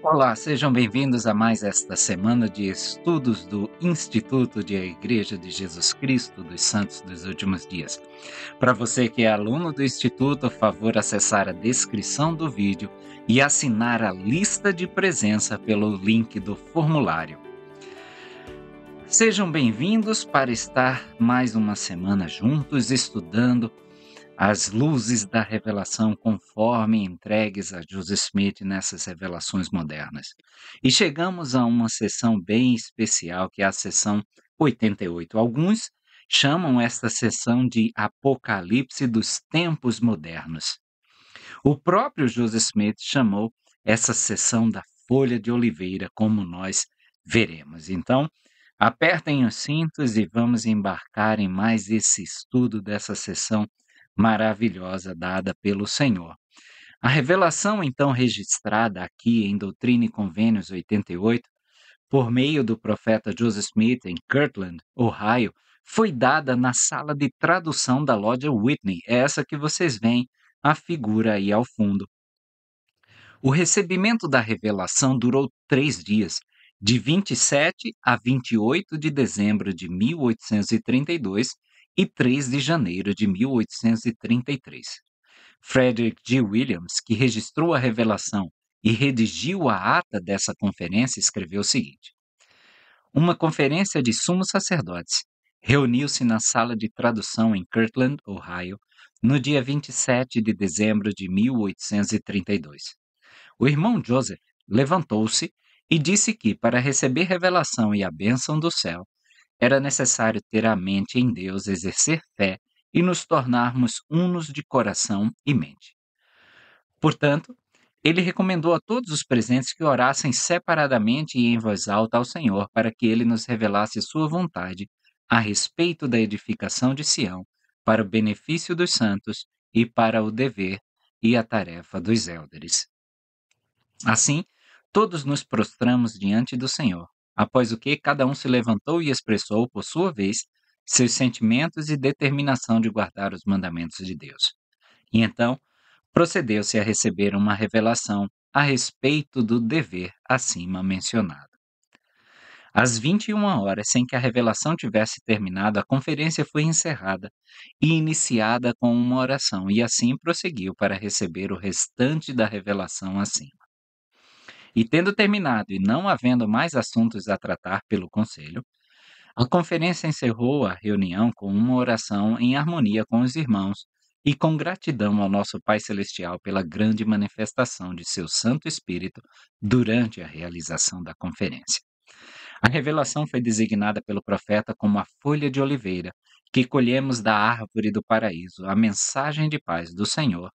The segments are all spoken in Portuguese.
Olá, sejam bem-vindos a mais esta semana de estudos do Instituto de Igreja de Jesus Cristo dos Santos dos Últimos Dias. Para você que é aluno do Instituto, favor acessar a descrição do vídeo e assinar a lista de presença pelo link do formulário. Sejam bem-vindos para estar mais uma semana juntos estudando as luzes da revelação conforme entregues a Joseph Smith nessas revelações modernas. E chegamos a uma sessão bem especial, que é a sessão 88. Alguns chamam esta sessão de Apocalipse dos Tempos Modernos. O próprio Joseph Smith chamou essa sessão da Folha de Oliveira, como nós veremos. Então, apertem os cintos e vamos embarcar em mais esse estudo dessa sessão maravilhosa dada pelo Senhor. A revelação, então, registrada aqui em Doutrina e Convênios 88, por meio do profeta Joseph Smith em Kirtland, Ohio, foi dada na sala de tradução da loja Whitney. É essa que vocês veem a figura aí ao fundo. O recebimento da revelação durou 3 dias, de 27 a 28 de dezembro de 1832 e 3 de janeiro de 1833. Frederick G. Williams, que registrou a revelação e redigiu a ata dessa conferência, escreveu o seguinte: uma conferência de sumos sacerdotes reuniu-se na sala de tradução em Kirtland, Ohio, no dia 27 de dezembro de 1832. O irmão Joseph levantou-se e disse que, para receber revelação e a bênção do céu, era necessário ter a mente em Deus, exercer fé e nos tornarmos unos de coração e mente. Portanto, ele recomendou a todos os presentes que orassem separadamente e em voz alta ao Senhor para que ele nos revelasse sua vontade a respeito da edificação de Sião, para o benefício dos santos e para o dever e a tarefa dos élderes. Assim, todos nos prostramos diante do Senhor, após o que cada um se levantou e expressou, por sua vez, seus sentimentos e determinação de guardar os mandamentos de Deus. E então, procedeu-se a receber uma revelação a respeito do dever acima mencionado. Às 21 horas, sem que a revelação tivesse terminado, a conferência foi encerrada e iniciada com uma oração, e assim prosseguiu para receber o restante da revelação acima. E tendo terminado e não havendo mais assuntos a tratar pelo conselho, a conferência encerrou a reunião com uma oração em harmonia com os irmãos e com gratidão ao nosso Pai Celestial pela grande manifestação de seu Santo Espírito durante a realização da conferência. A revelação foi designada pelo profeta como a folha de oliveira que colhemos da árvore do paraíso, a mensagem de paz do Senhor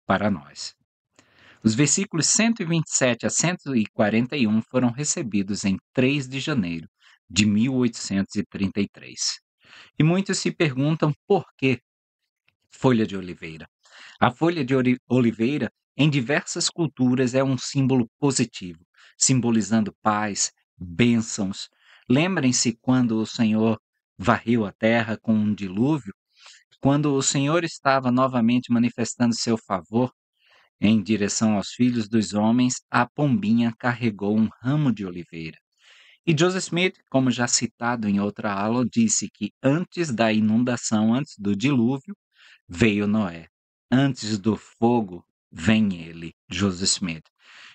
para nós. Os versículos 127 a 141 foram recebidos em 3 de janeiro de 1833. E muitos se perguntam por que folha de oliveira. A folha de oliveira, em diversas culturas, é um símbolo positivo, simbolizando paz, bênçãos. Lembrem-se quando o Senhor varreu a terra com um dilúvio, quando o Senhor estava novamente manifestando seu favor em direção aos filhos dos homens, a pombinha carregou um ramo de oliveira. E Joseph Smith, como já citado em outra aula, disse que antes da inundação, antes do dilúvio, veio Noé. Antes do fogo, vem ele, Joseph Smith.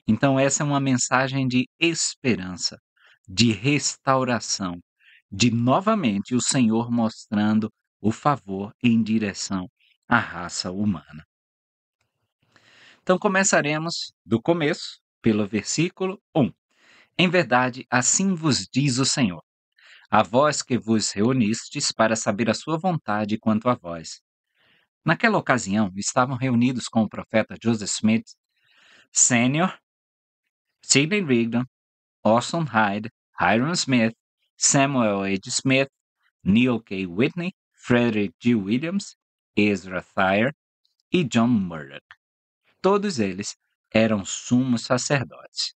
Então, essa é uma mensagem de esperança, de restauração, de novamente o Senhor mostrando o favor em direção à raça humana. Então, começaremos do começo, pelo versículo 1. Em verdade, assim vos diz o Senhor, a vós que vos reunistes para saber a sua vontade quanto a vós. Naquela ocasião, estavam reunidos com o profeta Joseph Smith, Sr., Sidney Rigdon, Orson Hyde, Hiram Smith, Samuel H. Smith, Neil K. Whitney, Frederick G. Williams, Ezra Thayer e John Murdoch. Todos eles eram sumos sacerdotes.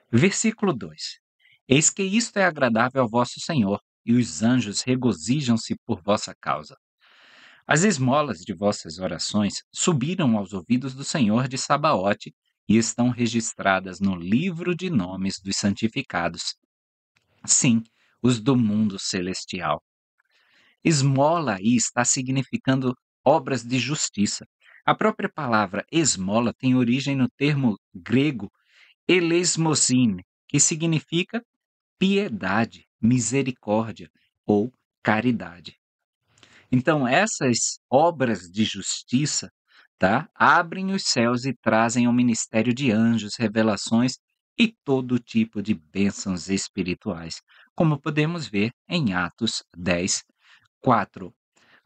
Versículo 2. Eis que isto é agradável ao vosso Senhor, e os anjos regozijam-se por vossa causa. As esmolas de vossas orações subiram aos ouvidos do Senhor de Sabaote, e estão registradas no livro de nomes dos santificados. Sim, os do mundo celestial. Esmola aí está significando obras de justiça. A própria palavra esmola tem origem no termo grego elesmosine, que significa piedade, misericórdia ou caridade. Então, essas obras de justiça, tá, abrem os céus e trazem ao ministério de anjos, revelações e todo tipo de bênçãos espirituais, como podemos ver em Atos 10, 4.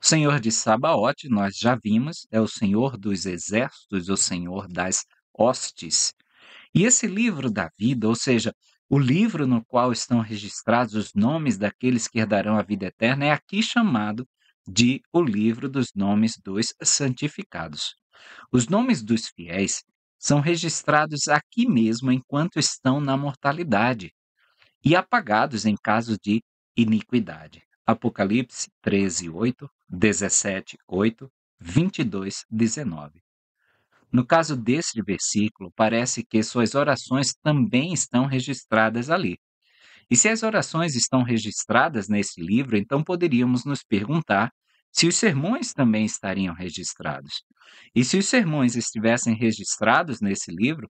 O Senhor de Sabaote, nós já vimos, é o Senhor dos exércitos, o Senhor das hostes. E esse livro da vida, ou seja, o livro no qual estão registrados os nomes daqueles que herdarão a vida eterna, é aqui chamado de o livro dos nomes dos santificados. Os nomes dos fiéis são registrados aqui mesmo enquanto estão na mortalidade e apagados em caso de iniquidade. Apocalipse 13, 8, 17, 8, 22, 19. No caso deste versículo, parece que suas orações também estão registradas ali. E se as orações estão registradas nesse livro, então poderíamos nos perguntar se os sermões também estariam registrados. E se os sermões estivessem registrados nesse livro,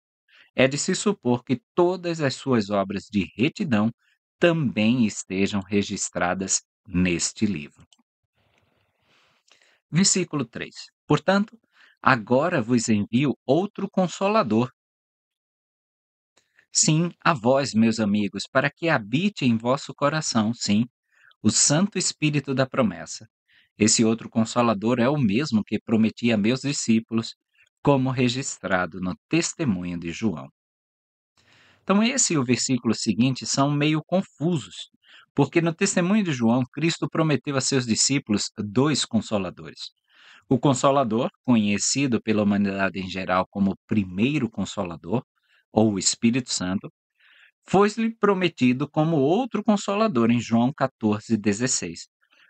é de se supor que todas as suas obras de retidão também estejam registradas neste livro. Versículo 3. Portanto, agora vos envio outro consolador. Sim, a vós, meus amigos, para que habite em vosso coração, sim, o Santo Espírito da promessa. Esse outro consolador é o mesmo que prometi a meus discípulos, como registrado no testemunho de João. Então, esse e o versículo seguinte são meio confusos, porque no testemunho de João, Cristo prometeu a seus discípulos dois consoladores. O Consolador, conhecido pela humanidade em geral como o primeiro Consolador, ou o Espírito Santo, foi-lhe prometido como outro Consolador em João 14,16.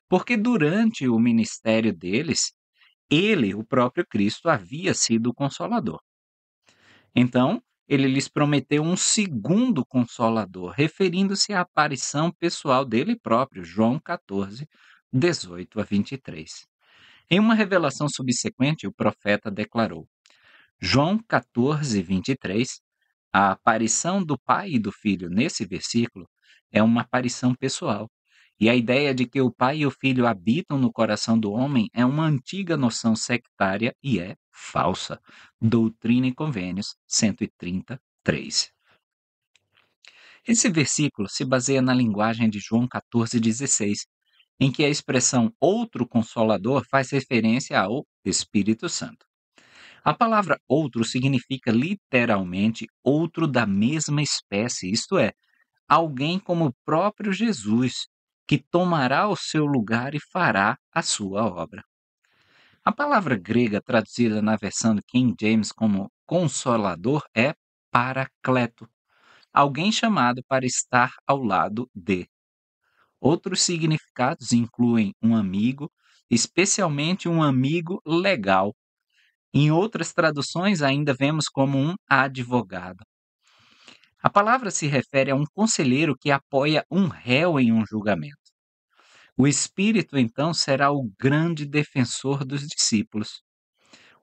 Porque durante o ministério deles, ele, o próprio Cristo, havia sido o Consolador. Então, ele lhes prometeu um segundo Consolador, referindo-se à aparição pessoal dele próprio, João 14, 18 a 23. Em uma revelação subsequente, o profeta declarou: João 14, 23, a aparição do Pai e do Filho nesse versículo é uma aparição pessoal. E a ideia de que o Pai e o Filho habitam no coração do homem é uma antiga noção sectária e é falsa. Doutrina e Convênios 133. Esse versículo se baseia na linguagem de João 14,16, em que a expressão outro consolador faz referência ao Espírito Santo. A palavra outro significa literalmente outro da mesma espécie, isto é, alguém como o próprio Jesus, que tomará o seu lugar e fará a sua obra. A palavra grega traduzida na versão do King James como consolador é paracleto, alguém chamado para estar ao lado de. Outros significados incluem um amigo, especialmente um amigo legal. Em outras traduções, ainda vemos como um advogado. A palavra se refere a um conselheiro que apoia um réu em um julgamento. O Espírito, então, será o grande defensor dos discípulos.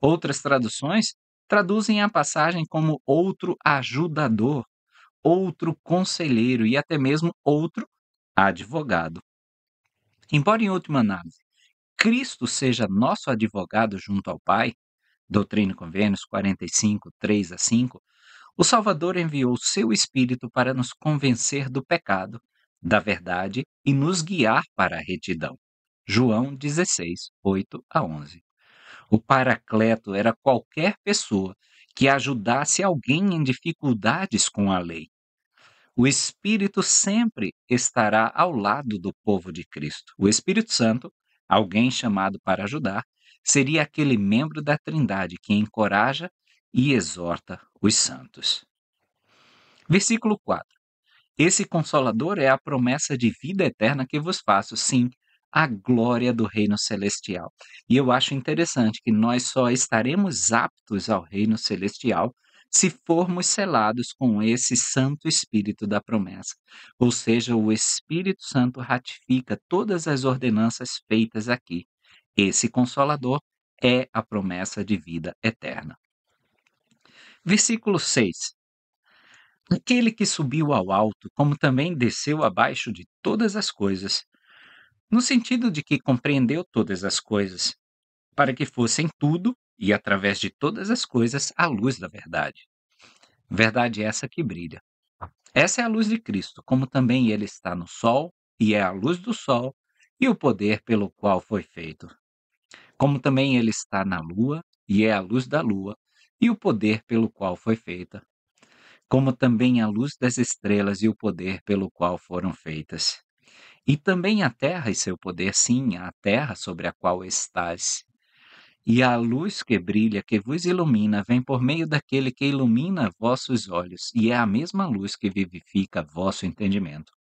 Outras traduções traduzem a passagem como outro ajudador, outro conselheiro e até mesmo outro advogado. Embora, em última análise, Cristo seja nosso advogado junto ao Pai, Doutrina e Convênios 45, 3 a 5, o Salvador enviou seu Espírito para nos convencer do pecado, da verdade e nos guiar para a retidão. João 16, 8 a 11. O Paracleto era qualquer pessoa que ajudasse alguém em dificuldades com a lei. O Espírito sempre estará ao lado do povo de Cristo. O Espírito Santo, alguém chamado para ajudar, seria aquele membro da Trindade que encoraja e exorta os santos. Versículo 4. Esse Consolador é a promessa de vida eterna que vos faço, sim, a glória do reino celestial. E eu acho interessante que nós só estaremos aptos ao reino celestial se formos selados com esse Santo Espírito da promessa. Ou seja, o Espírito Santo ratifica todas as ordenanças feitas aqui. Esse Consolador é a promessa de vida eterna. Versículo 6. Aquele que subiu ao alto, como também desceu abaixo de todas as coisas, no sentido de que compreendeu todas as coisas, para que fossem tudo e através de todas as coisas a luz da verdade. Verdade essa que brilha. Essa é a luz de Cristo, como também ele está no sol e é a luz do sol e o poder pelo qual foi feito. Como também ele está na lua e é a luz da lua e o poder pelo qual foi feita. Como também a luz das estrelas e o poder pelo qual foram feitas. E também a terra e seu poder, sim, a terra sobre a qual estás. E a luz que brilha, que vos ilumina, vem por meio daquele que ilumina vossos olhos, e é a mesma luz que vivifica vosso entendimento.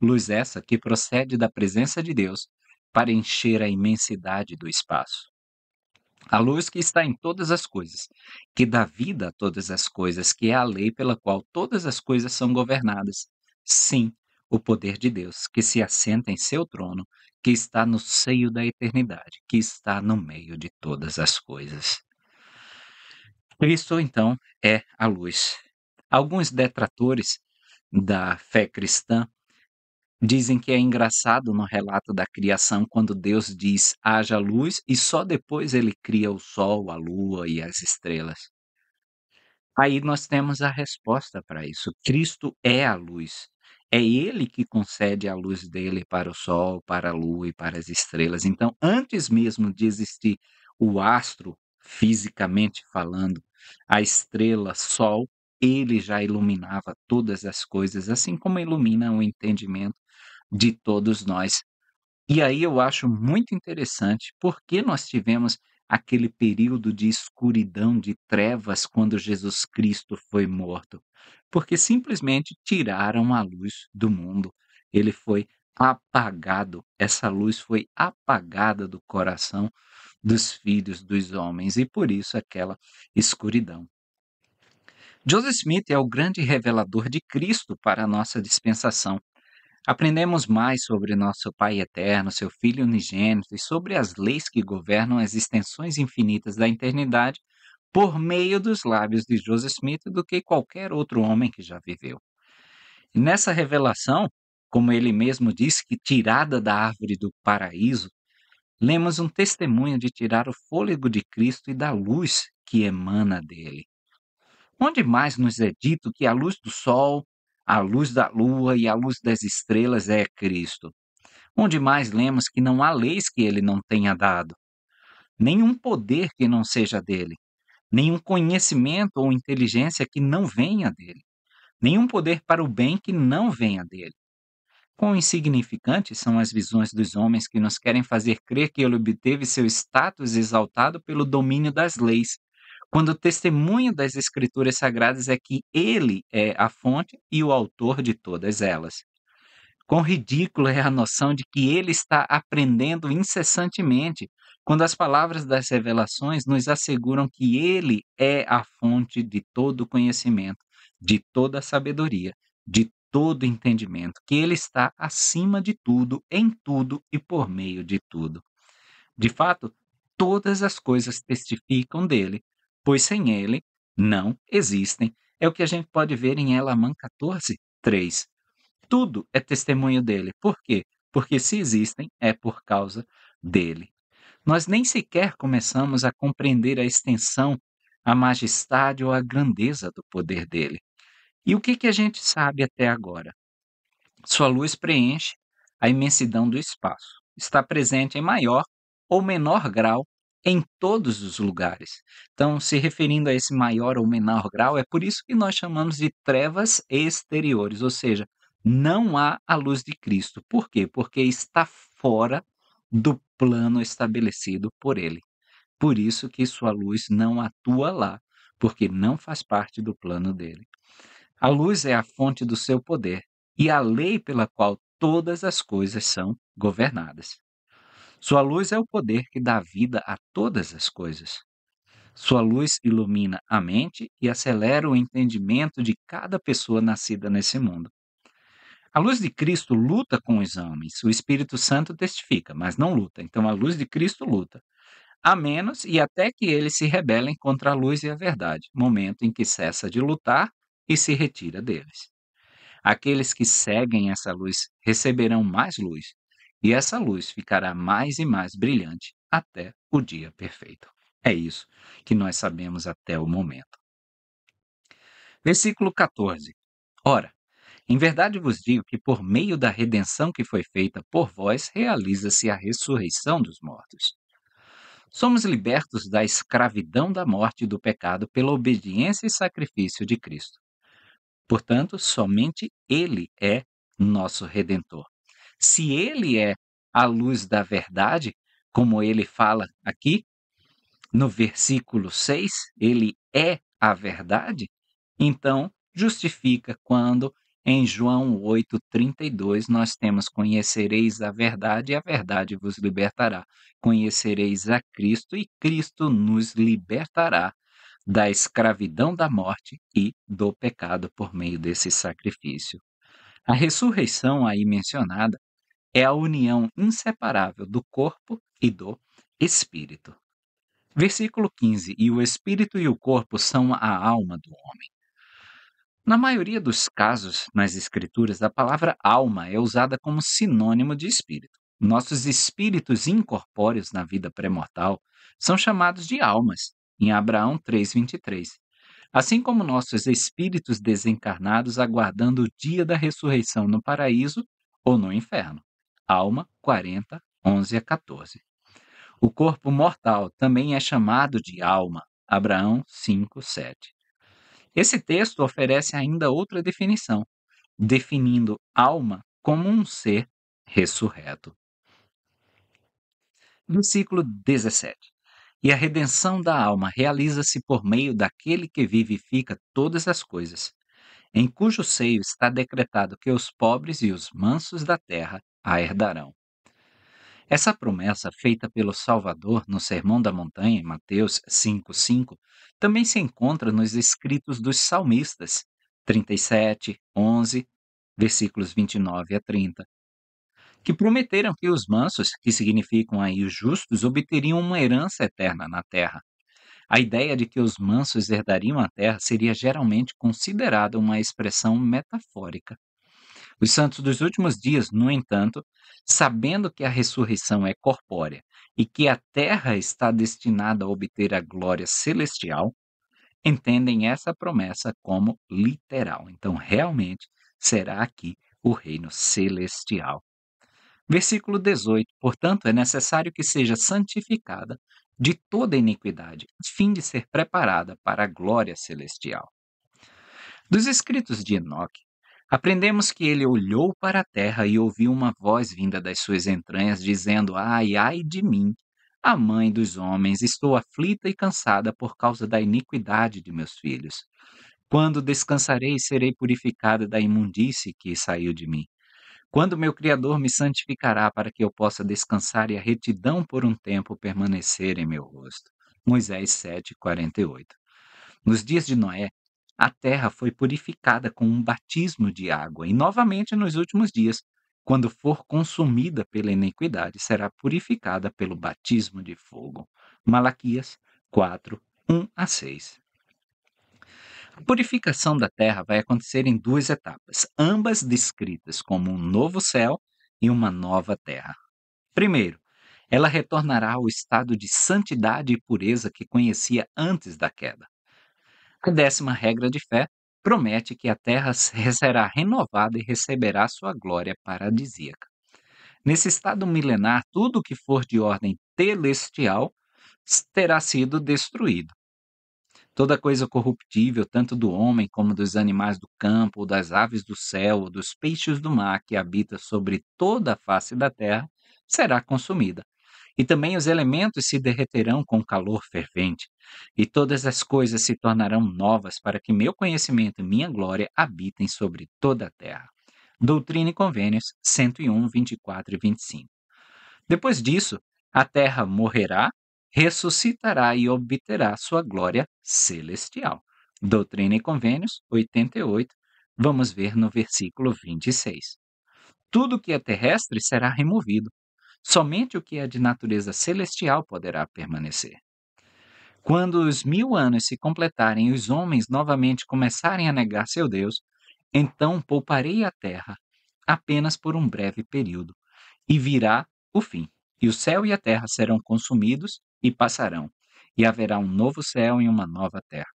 Luz essa que procede da presença de Deus para encher a imensidade do espaço. A luz que está em todas as coisas, que dá vida a todas as coisas, que é a lei pela qual todas as coisas são governadas. Sim, o poder de Deus, que se assenta em seu trono, que está no seio da eternidade, que está no meio de todas as coisas. Cristo, então, é a luz. Alguns detratores da fé cristã dizem que é engraçado no relato da criação quando Deus diz haja luz e só depois ele cria o sol, a lua e as estrelas. Aí nós temos a resposta para isso. Cristo é a luz. É ele que concede a luz dele para o sol, para a lua e para as estrelas. Então, antes mesmo de existir o astro, fisicamente falando, a estrela, sol, ele já iluminava todas as coisas, assim como ilumina o entendimento de todos nós. E aí eu acho muito interessante porque nós tivemos aquele período de escuridão, de trevas, quando Jesus Cristo foi morto. Porque simplesmente tiraram a luz do mundo. Ele foi apagado. Essa luz foi apagada do coração dos filhos dos homens e por isso aquela escuridão. Joseph Smith é o grande revelador de Cristo para a nossa dispensação. Aprendemos mais sobre nosso Pai eterno, seu Filho unigênito e sobre as leis que governam as extensões infinitas da eternidade por meio dos lábios de Joseph Smith do que qualquer outro homem que já viveu. E nessa revelação, como ele mesmo disse, que tirada da árvore do paraíso, lemos um testemunho de tirar o fôlego de Cristo e da luz que emana dele. Onde mais nos é dito que a luz do sol, a luz da lua e a luz das estrelas é Cristo? Onde mais lemos que não há leis que ele não tenha dado, nenhum poder que não seja dele, nenhum conhecimento ou inteligência que não venha dele, nenhum poder para o bem que não venha dele. Quão insignificantes são as visões dos homens que nos querem fazer crer que ele obteve seu status exaltado pelo domínio das leis, quando o testemunho das Escrituras Sagradas é que ele é a fonte e o autor de todas elas. Quão ridícula é a noção de que ele está aprendendo incessantemente, quando as palavras das revelações nos asseguram que ele é a fonte de todo conhecimento, de toda sabedoria, de todo entendimento, que ele está acima de tudo, em tudo e por meio de tudo. De fato, todas as coisas testificam dele, pois sem ele não existem. É o que a gente pode ver em Elamã 14, 3. Tudo é testemunho dele. Por quê? Porque se existem, é por causa dele. Nós nem sequer começamos a compreender a extensão, a majestade ou a grandeza do poder dele. E o que a gente sabe até agora? Sua luz preenche a imensidão do espaço. Está presente em maior ou menor grau em todos os lugares. Então, se referindo a esse maior ou menor grau, é por isso que nós chamamos de trevas exteriores, ou seja, não há a luz de Cristo. Por quê? Porque está fora do plano estabelecido por ele. Por isso que sua luz não atua lá, porque não faz parte do plano dele. A luz é a fonte do seu poder e a lei pela qual todas as coisas são governadas. Sua luz é o poder que dá vida a todas as coisas. Sua luz ilumina a mente e acelera o entendimento de cada pessoa nascida nesse mundo. A luz de Cristo luta com os homens. O Espírito Santo testifica, mas não luta. Então a luz de Cristo luta, a menos e até que eles se rebelem contra a luz e a verdade, momento em que cessa de lutar e se retira deles. Aqueles que seguem essa luz receberão mais luz, e essa luz ficará mais e mais brilhante até o dia perfeito. É isso que nós sabemos até o momento. Versículo 14. Ora, em verdade vos digo que por meio da redenção que foi feita por vós, realiza-se a ressurreição dos mortos. Somos libertos da escravidão da morte e do pecado pela obediência e sacrifício de Cristo. Portanto, somente Ele é nosso Redentor. Se Ele é a luz da verdade, como ele fala aqui, no versículo 6, Ele é a verdade, então justifica quando em João 8,32 nós temos: conhecereis a verdade e a verdade vos libertará. Conhecereis a Cristo e Cristo nos libertará da escravidão da morte e do pecado por meio desse sacrifício. A ressurreição aí mencionada é a união inseparável do corpo e do espírito. Versículo 15: e o espírito e o corpo são a alma do homem. Na maioria dos casos nas Escrituras, a palavra alma é usada como sinônimo de espírito. Nossos espíritos incorpóreos na vida pré-mortal são chamados de almas, em Abraão 3,23. Assim como nossos espíritos desencarnados aguardando o dia da ressurreição no paraíso ou no inferno. Alma 40, 11 a 14. O corpo mortal também é chamado de alma. Abraão 5, 7. Esse texto oferece ainda outra definição, definindo alma como um ser ressurreto. Versículo 17. E a redenção da alma realiza-se por meio daquele que vivifica todas as coisas, em cujo seio está decretado que os pobres e os mansos da terra a herdarão. Essa promessa feita pelo Salvador no Sermão da Montanha, em Mateus 5,5, também se encontra nos escritos dos salmistas 37, 11, versículos 29 a 30, que prometeram que os mansos, que significam aí os justos, obteriam uma herança eterna na terra. A ideia de que os mansos herdariam a terra seria geralmente considerada uma expressão metafórica. Os santos dos últimos dias, no entanto, sabendo que a ressurreição é corpórea e que a terra está destinada a obter a glória celestial, entendem essa promessa como literal. Então, realmente, será aqui o reino celestial. Versículo 18. Portanto, é necessário que seja santificada de toda iniquidade, a fim de ser preparada para a glória celestial. Dos escritos de Enoque, aprendemos que ele olhou para a terra e ouviu uma voz vinda das suas entranhas, dizendo: ai, ai de mim, a mãe dos homens, estou aflita e cansada por causa da iniquidade de meus filhos. Quando descansarei e serei purificada da imundície que saiu de mim? Quando meu Criador me santificará para que eu possa descansar e a retidão por um tempo permanecer em meu rosto? Moisés 7:48. Nos dias de Noé, a terra foi purificada com um batismo de água, e novamente nos últimos dias, quando for consumida pela iniquidade, será purificada pelo batismo de fogo. Malaquias 4, 1 a 6. A purificação da terra vai acontecer em duas etapas, ambas descritas como um novo céu e uma nova terra. Primeiro, ela retornará ao estado de santidade e pureza que conhecia antes da queda. A 10ª regra de fé promete que a terra será renovada e receberá sua glória paradisíaca. Nesse estado milenar, tudo o que for de ordem celestial terá sido destruído. Toda coisa corruptível, tanto do homem como dos animais do campo, ou das aves do céu, ou dos peixes do mar que habita sobre toda a face da terra, será consumida. E também os elementos se derreterão com calor fervente, e todas as coisas se tornarão novas para que meu conhecimento e minha glória habitem sobre toda a terra. Doutrina e Convênios 101, 24 e 25. Depois disso, a terra morrerá ressuscitará e obterá sua glória celestial. Doutrina e Convênios 88, vamos ver no versículo 26. Tudo que é terrestre será removido, somente o que é de natureza celestial poderá permanecer. Quando os 1000 anos se completarem e os homens novamente começarem a negar seu Deus, então pouparei a terra apenas por um breve período, e virá o fim, e o céu e a terra serão consumidos e passarão, e haverá um novo céu e uma nova terra.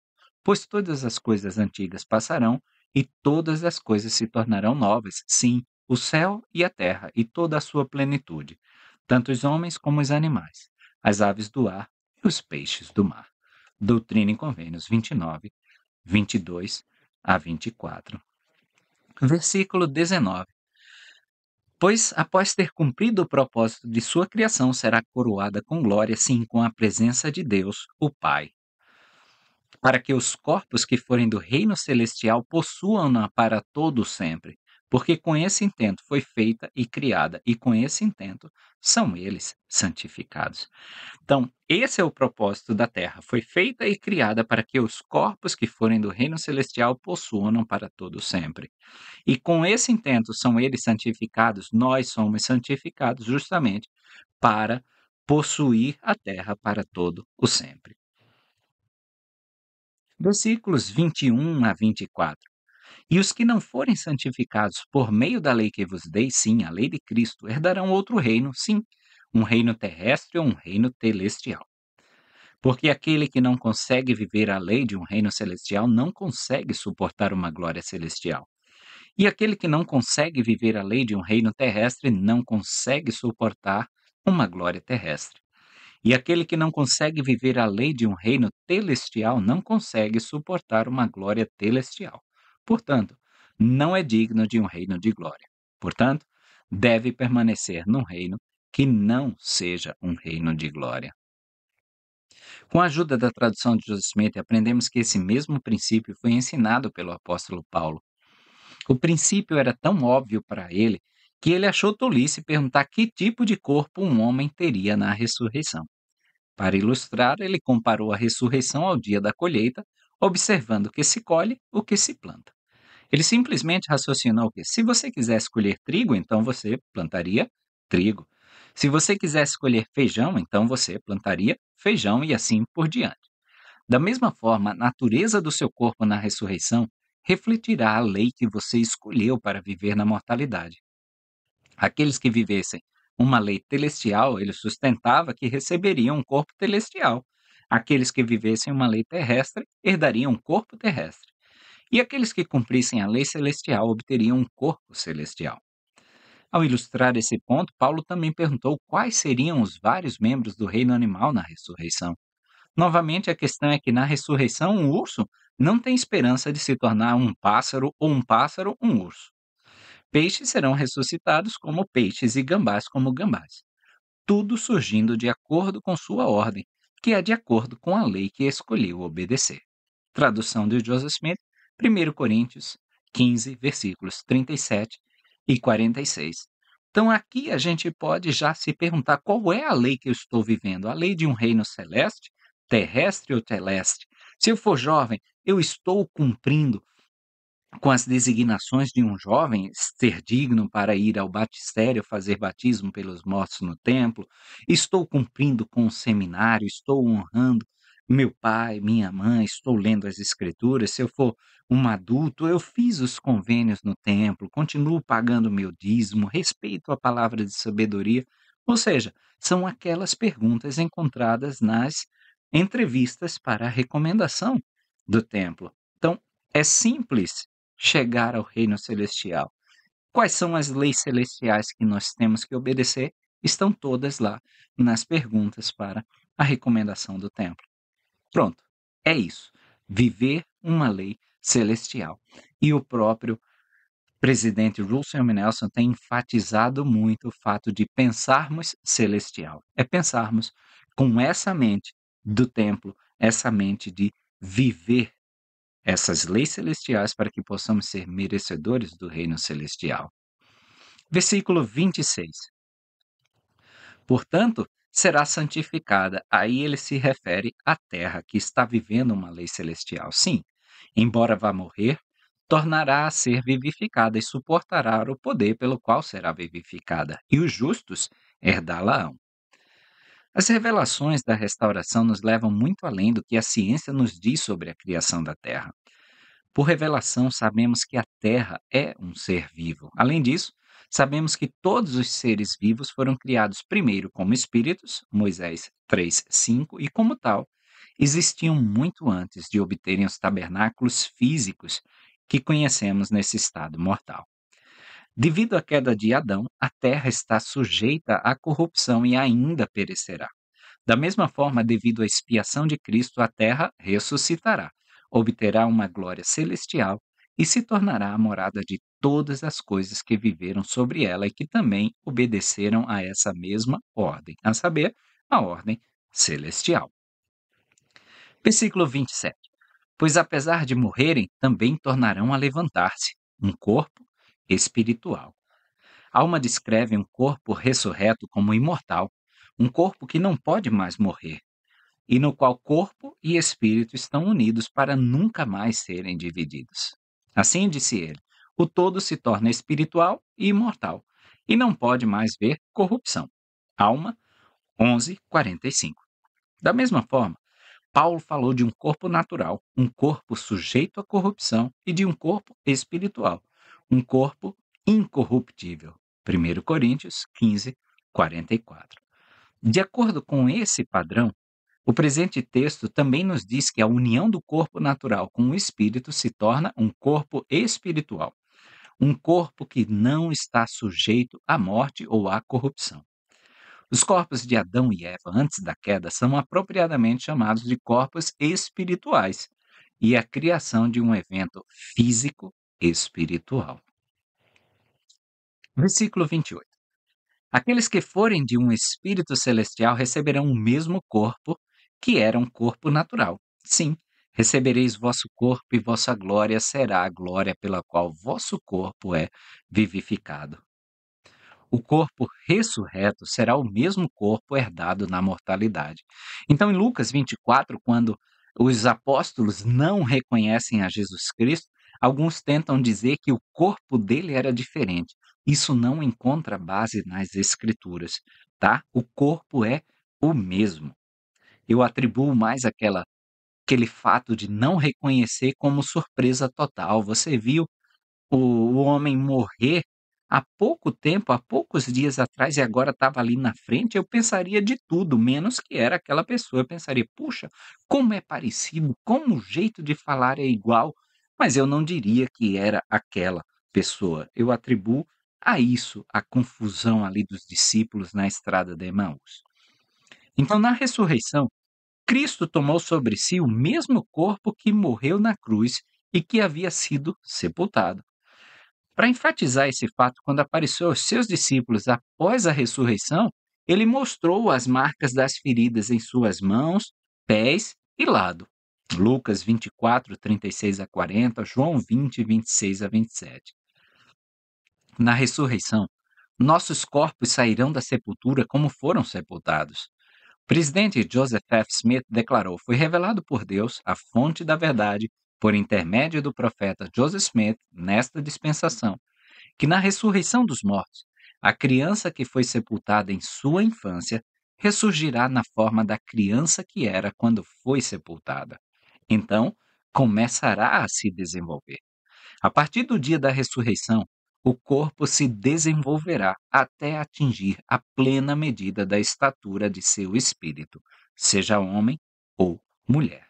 Pois todas as coisas antigas passarão, e todas as coisas se tornarão novas, sim, o céu e a terra, e toda a sua plenitude, tanto os homens como os animais, as aves do ar e os peixes do mar. Doutrina e Convênios 29, 22 a 24. Versículo 19. Pois, após ter cumprido o propósito de sua criação, será coroada com glória, sim, com a presença de Deus, o Pai, para que os corpos que forem do reino celestial possuam-na para todo sempre, porque com esse intento foi feita e criada, e com esse intento são eles santificados. Então, esse é o propósito da Terra, foi feita e criada para que os corpos que forem do reino celestial possuam-na para todo sempre. E com esse intento são eles santificados, nós somos santificados justamente para possuir a terra para todo o sempre. Versículos 21 a 24. E os que não forem santificados por meio da lei que vos dei, sim, a lei de Cristo, herdarão outro reino, sim, um reino terrestre ou um reino celestial. Porque aquele que não consegue viver a lei de um reino celestial não consegue suportar uma glória celestial. E aquele que não consegue viver a lei de um reino terrestre não consegue suportar uma glória terrestre. E aquele que não consegue viver a lei de um reino celestial não consegue suportar uma glória celestial. Portanto, não é digno de um reino de glória. Portanto, deve permanecer num reino que não seja um reino de glória. Com a ajuda da tradução de Joseph Smith, aprendemos que esse mesmo princípio foi ensinado pelo apóstolo Paulo. O princípio era tão óbvio para ele que ele achou tolice perguntar que tipo de corpo um homem teria na ressurreição. Para ilustrar, ele comparou a ressurreição ao dia da colheita, observando o que se colhe, o que se planta. Ele simplesmente raciocinou que se você quisesse colher trigo, então você plantaria trigo. Se você quisesse colher feijão, então você plantaria feijão e assim por diante. Da mesma forma, a natureza do seu corpo na ressurreição refletirá a lei que você escolheu para viver na mortalidade. Aqueles que vivessem uma lei celestial, ele sustentava que receberiam um corpo celestial. Aqueles que vivessem uma lei terrestre herdariam um corpo terrestre. E aqueles que cumprissem a lei celestial obteriam um corpo celestial. Ao ilustrar esse ponto, Paulo também perguntou quais seriam os vários membros do reino animal na ressurreição. Novamente, a questão é que na ressurreição, um urso não tem esperança de se tornar um pássaro ou um pássaro um urso. Peixes serão ressuscitados como peixes e gambás como gambás. Tudo surgindo de acordo com sua ordem, que é de acordo com a lei que escolheu obedecer. Tradução de Joseph Smith, 1 Coríntios 15, versículos 37 e 46. Então aqui a gente pode já se perguntar qual é a lei que eu estou vivendo, a lei de um reino celeste, terrestre ou celeste? Se eu for jovem, eu estou cumprindo com as designações de um jovem, ser digno para ir ao batistério, fazer batismo pelos mortos no templo, estou cumprindo com o seminário, estou honrando meu pai, minha mãe, estou lendo as escrituras, se eu for um adulto, eu fiz os convênios no templo, continuo pagando meu dízimo, respeito a palavra de sabedoria, ou seja, são aquelas perguntas encontradas nas entrevistas para a recomendação do templo. Então, é simples chegar ao reino celestial. Quais são as leis celestiais que nós temos que obedecer? Estão todas lá nas perguntas para a recomendação do templo. Pronto, é isso. Viver uma lei celestial. E o próprio presidente Russell M. Nelson tem enfatizado muito o fato de pensarmos celestial. É pensarmos com essa mente do templo, essa mente de viver essas leis celestiais para que possamos ser merecedores do reino celestial. Versículo 26. Portanto, será santificada. Aí ele se refere à terra que está vivendo uma lei celestial. Sim, embora vá morrer, tornará a ser vivificada e suportará o poder pelo qual será vivificada, e os justos herdá-la-ão. As revelações da restauração nos levam muito além do que a ciência nos diz sobre a criação da terra. Por revelação, sabemos que a Terra é um ser vivo. Além disso, sabemos que todos os seres vivos foram criados primeiro como espíritos, Moisés 3:5, e como tal, existiam muito antes de obterem os tabernáculos físicos que conhecemos nesse estado mortal. Devido à queda de Adão, a Terra está sujeita à corrupção e ainda perecerá. Da mesma forma, devido à expiação de Cristo, a terra ressuscitará, obterá uma glória celestial e se tornará a morada de todas as coisas que viveram sobre ela e que também obedeceram a essa mesma ordem, a saber, a ordem celestial. Versículo 27. Pois apesar de morrerem, também tornarão a levantar-se, um corpo espiritual. Alma descreve um corpo ressurreto como imortal, um corpo que não pode mais morrer e no qual corpo e espírito estão unidos para nunca mais serem divididos. Assim disse ele: o todo se torna espiritual e imortal, e não pode mais ver corrupção. Alma 11:45. Da mesma forma, Paulo falou de um corpo natural, um corpo sujeito à corrupção, e de um corpo espiritual, um corpo incorruptível. 1 Coríntios 15:44. De acordo com esse padrão, o presente texto também nos diz que a união do corpo natural com o espírito se torna um corpo espiritual, um corpo que não está sujeito à morte ou à corrupção. Os corpos de Adão e Eva antes da queda são apropriadamente chamados de corpos espirituais e a criação de um evento físico espiritual. Versículo 28. Aqueles que forem de um espírito celestial receberão o mesmo corpo que era um corpo natural. Sim, recebereis vosso corpo e vossa glória será a glória pela qual vosso corpo é vivificado. O corpo ressurreto será o mesmo corpo herdado na mortalidade. Então, em Lucas 24, quando os apóstolos não reconhecem a Jesus Cristo, alguns tentam dizer que o corpo dele era diferente. Isso não encontra base nas Escrituras, tá? O corpo é o mesmo. Eu atribuo mais aquele fato de não reconhecer como surpresa total. Você viu o homem morrer há pouco tempo, há poucos dias atrás, e agora estava ali na frente, eu pensaria de tudo, menos que era aquela pessoa. Eu pensaria: "Puxa, como é parecido, como o jeito de falar é igual", mas eu não diria que era aquela pessoa. Eu atribuo a isso a confusão ali dos discípulos na estrada de Emaús. Então, na ressurreição, Cristo tomou sobre si o mesmo corpo que morreu na cruz e que havia sido sepultado. Para enfatizar esse fato, quando apareceu aos seus discípulos após a ressurreição, ele mostrou as marcas das feridas em suas mãos, pés e lado. Lucas 24:36-40, João 20:26-27. Na ressurreição, nossos corpos sairão da sepultura como foram sepultados. O presidente Joseph F. Smith declarou: foi revelado por Deus a fonte da verdade por intermédio do profeta Joseph Smith nesta dispensação, que na ressurreição dos mortos, a criança que foi sepultada em sua infância ressurgirá na forma da criança que era quando foi sepultada. Então, começará a se desenvolver. A partir do dia da ressurreição, o corpo se desenvolverá até atingir a plena medida da estatura de seu espírito, seja homem ou mulher.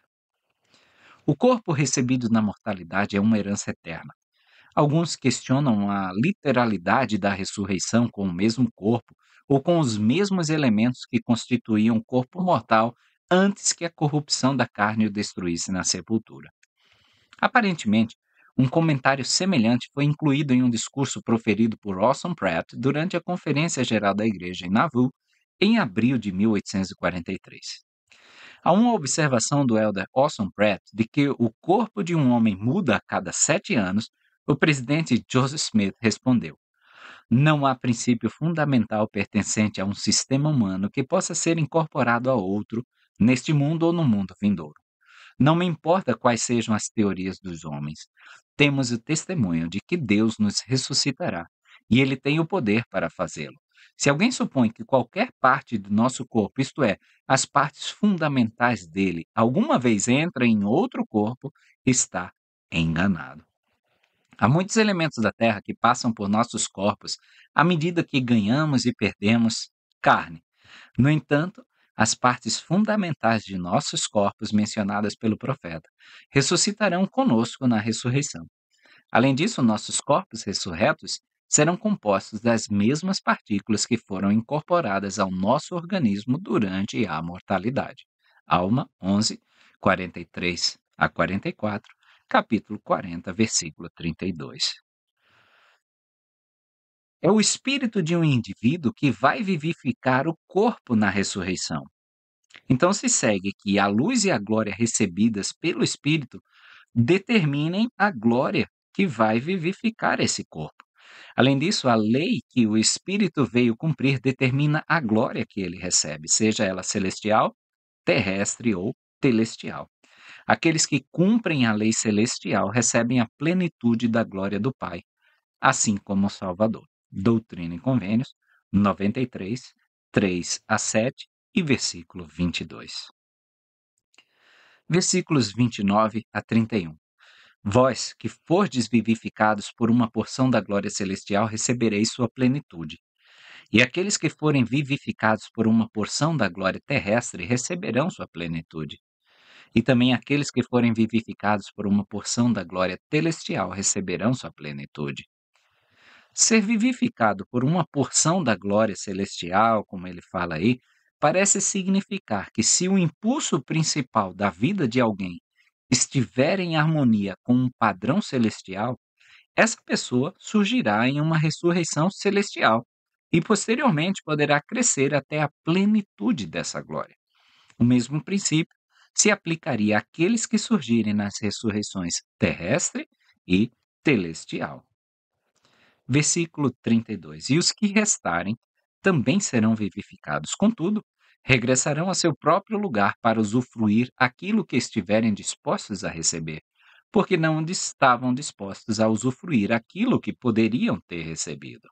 O corpo recebido na mortalidade é uma herança eterna. Alguns questionam a literalidade da ressurreição com o mesmo corpo ou com os mesmos elementos que constituíam o corpo mortal antes que a corrupção da carne o destruísse na sepultura. Aparentemente, um comentário semelhante foi incluído em um discurso proferido por Orson Pratt durante a Conferência Geral da Igreja em Nauvoo, em abril de 1843. Há uma observação do elder Orson Pratt de que o corpo de um homem muda a cada 7 anos. O presidente Joseph Smith respondeu: Não há princípio fundamental pertencente a um sistema humano que possa ser incorporado a outro, neste mundo ou no mundo vindouro. Não me importa quais sejam as teorias dos homens. Temos o testemunho de que Deus nos ressuscitará, e Ele tem o poder para fazê-lo. Se alguém supõe que qualquer parte do nosso corpo, isto é, as partes fundamentais dele, alguma vez entra em outro corpo, está enganado. Há muitos elementos da Terra que passam por nossos corpos à medida que ganhamos e perdemos carne. No entanto, as partes fundamentais de nossos corpos mencionadas pelo profeta ressuscitarão conosco na ressurreição. Além disso, nossos corpos ressurretos serão compostos das mesmas partículas que foram incorporadas ao nosso organismo durante a mortalidade. Alma 11, 43 a 44, capítulo 40, versículo 32. É o espírito de um indivíduo que vai vivificar o corpo na ressurreição. Então se segue que a luz e a glória recebidas pelo Espírito determinem a glória que vai vivificar esse corpo. Além disso, a lei que o Espírito veio cumprir determina a glória que ele recebe, seja ela celestial, terrestre ou telestial. Aqueles que cumprem a lei celestial recebem a plenitude da glória do Pai, assim como o Salvador. Doutrina e Convênios 93, 3 a 7 e versículo 22. Versículos 29 a 31. Vós, que fordes vivificados por uma porção da glória celestial, recebereis sua plenitude. E aqueles que forem vivificados por uma porção da glória terrestre receberão sua plenitude. E também aqueles que forem vivificados por uma porção da glória celestial receberão sua plenitude. Ser vivificado por uma porção da glória celestial, como ele fala aí, parece significar que se o impulso principal da vida de alguém estiver em harmonia com um padrão celestial, essa pessoa surgirá em uma ressurreição celestial e posteriormente poderá crescer até a plenitude dessa glória. O mesmo princípio se aplicaria àqueles que surgirem nas ressurreições terrestre e celestial. Versículo 32. E os que restarem também serão vivificados. Contudo, regressarão a seu próprio lugar para usufruir aquilo que estiverem dispostos a receber, porque não estavam dispostos a usufruir aquilo que poderiam ter recebido.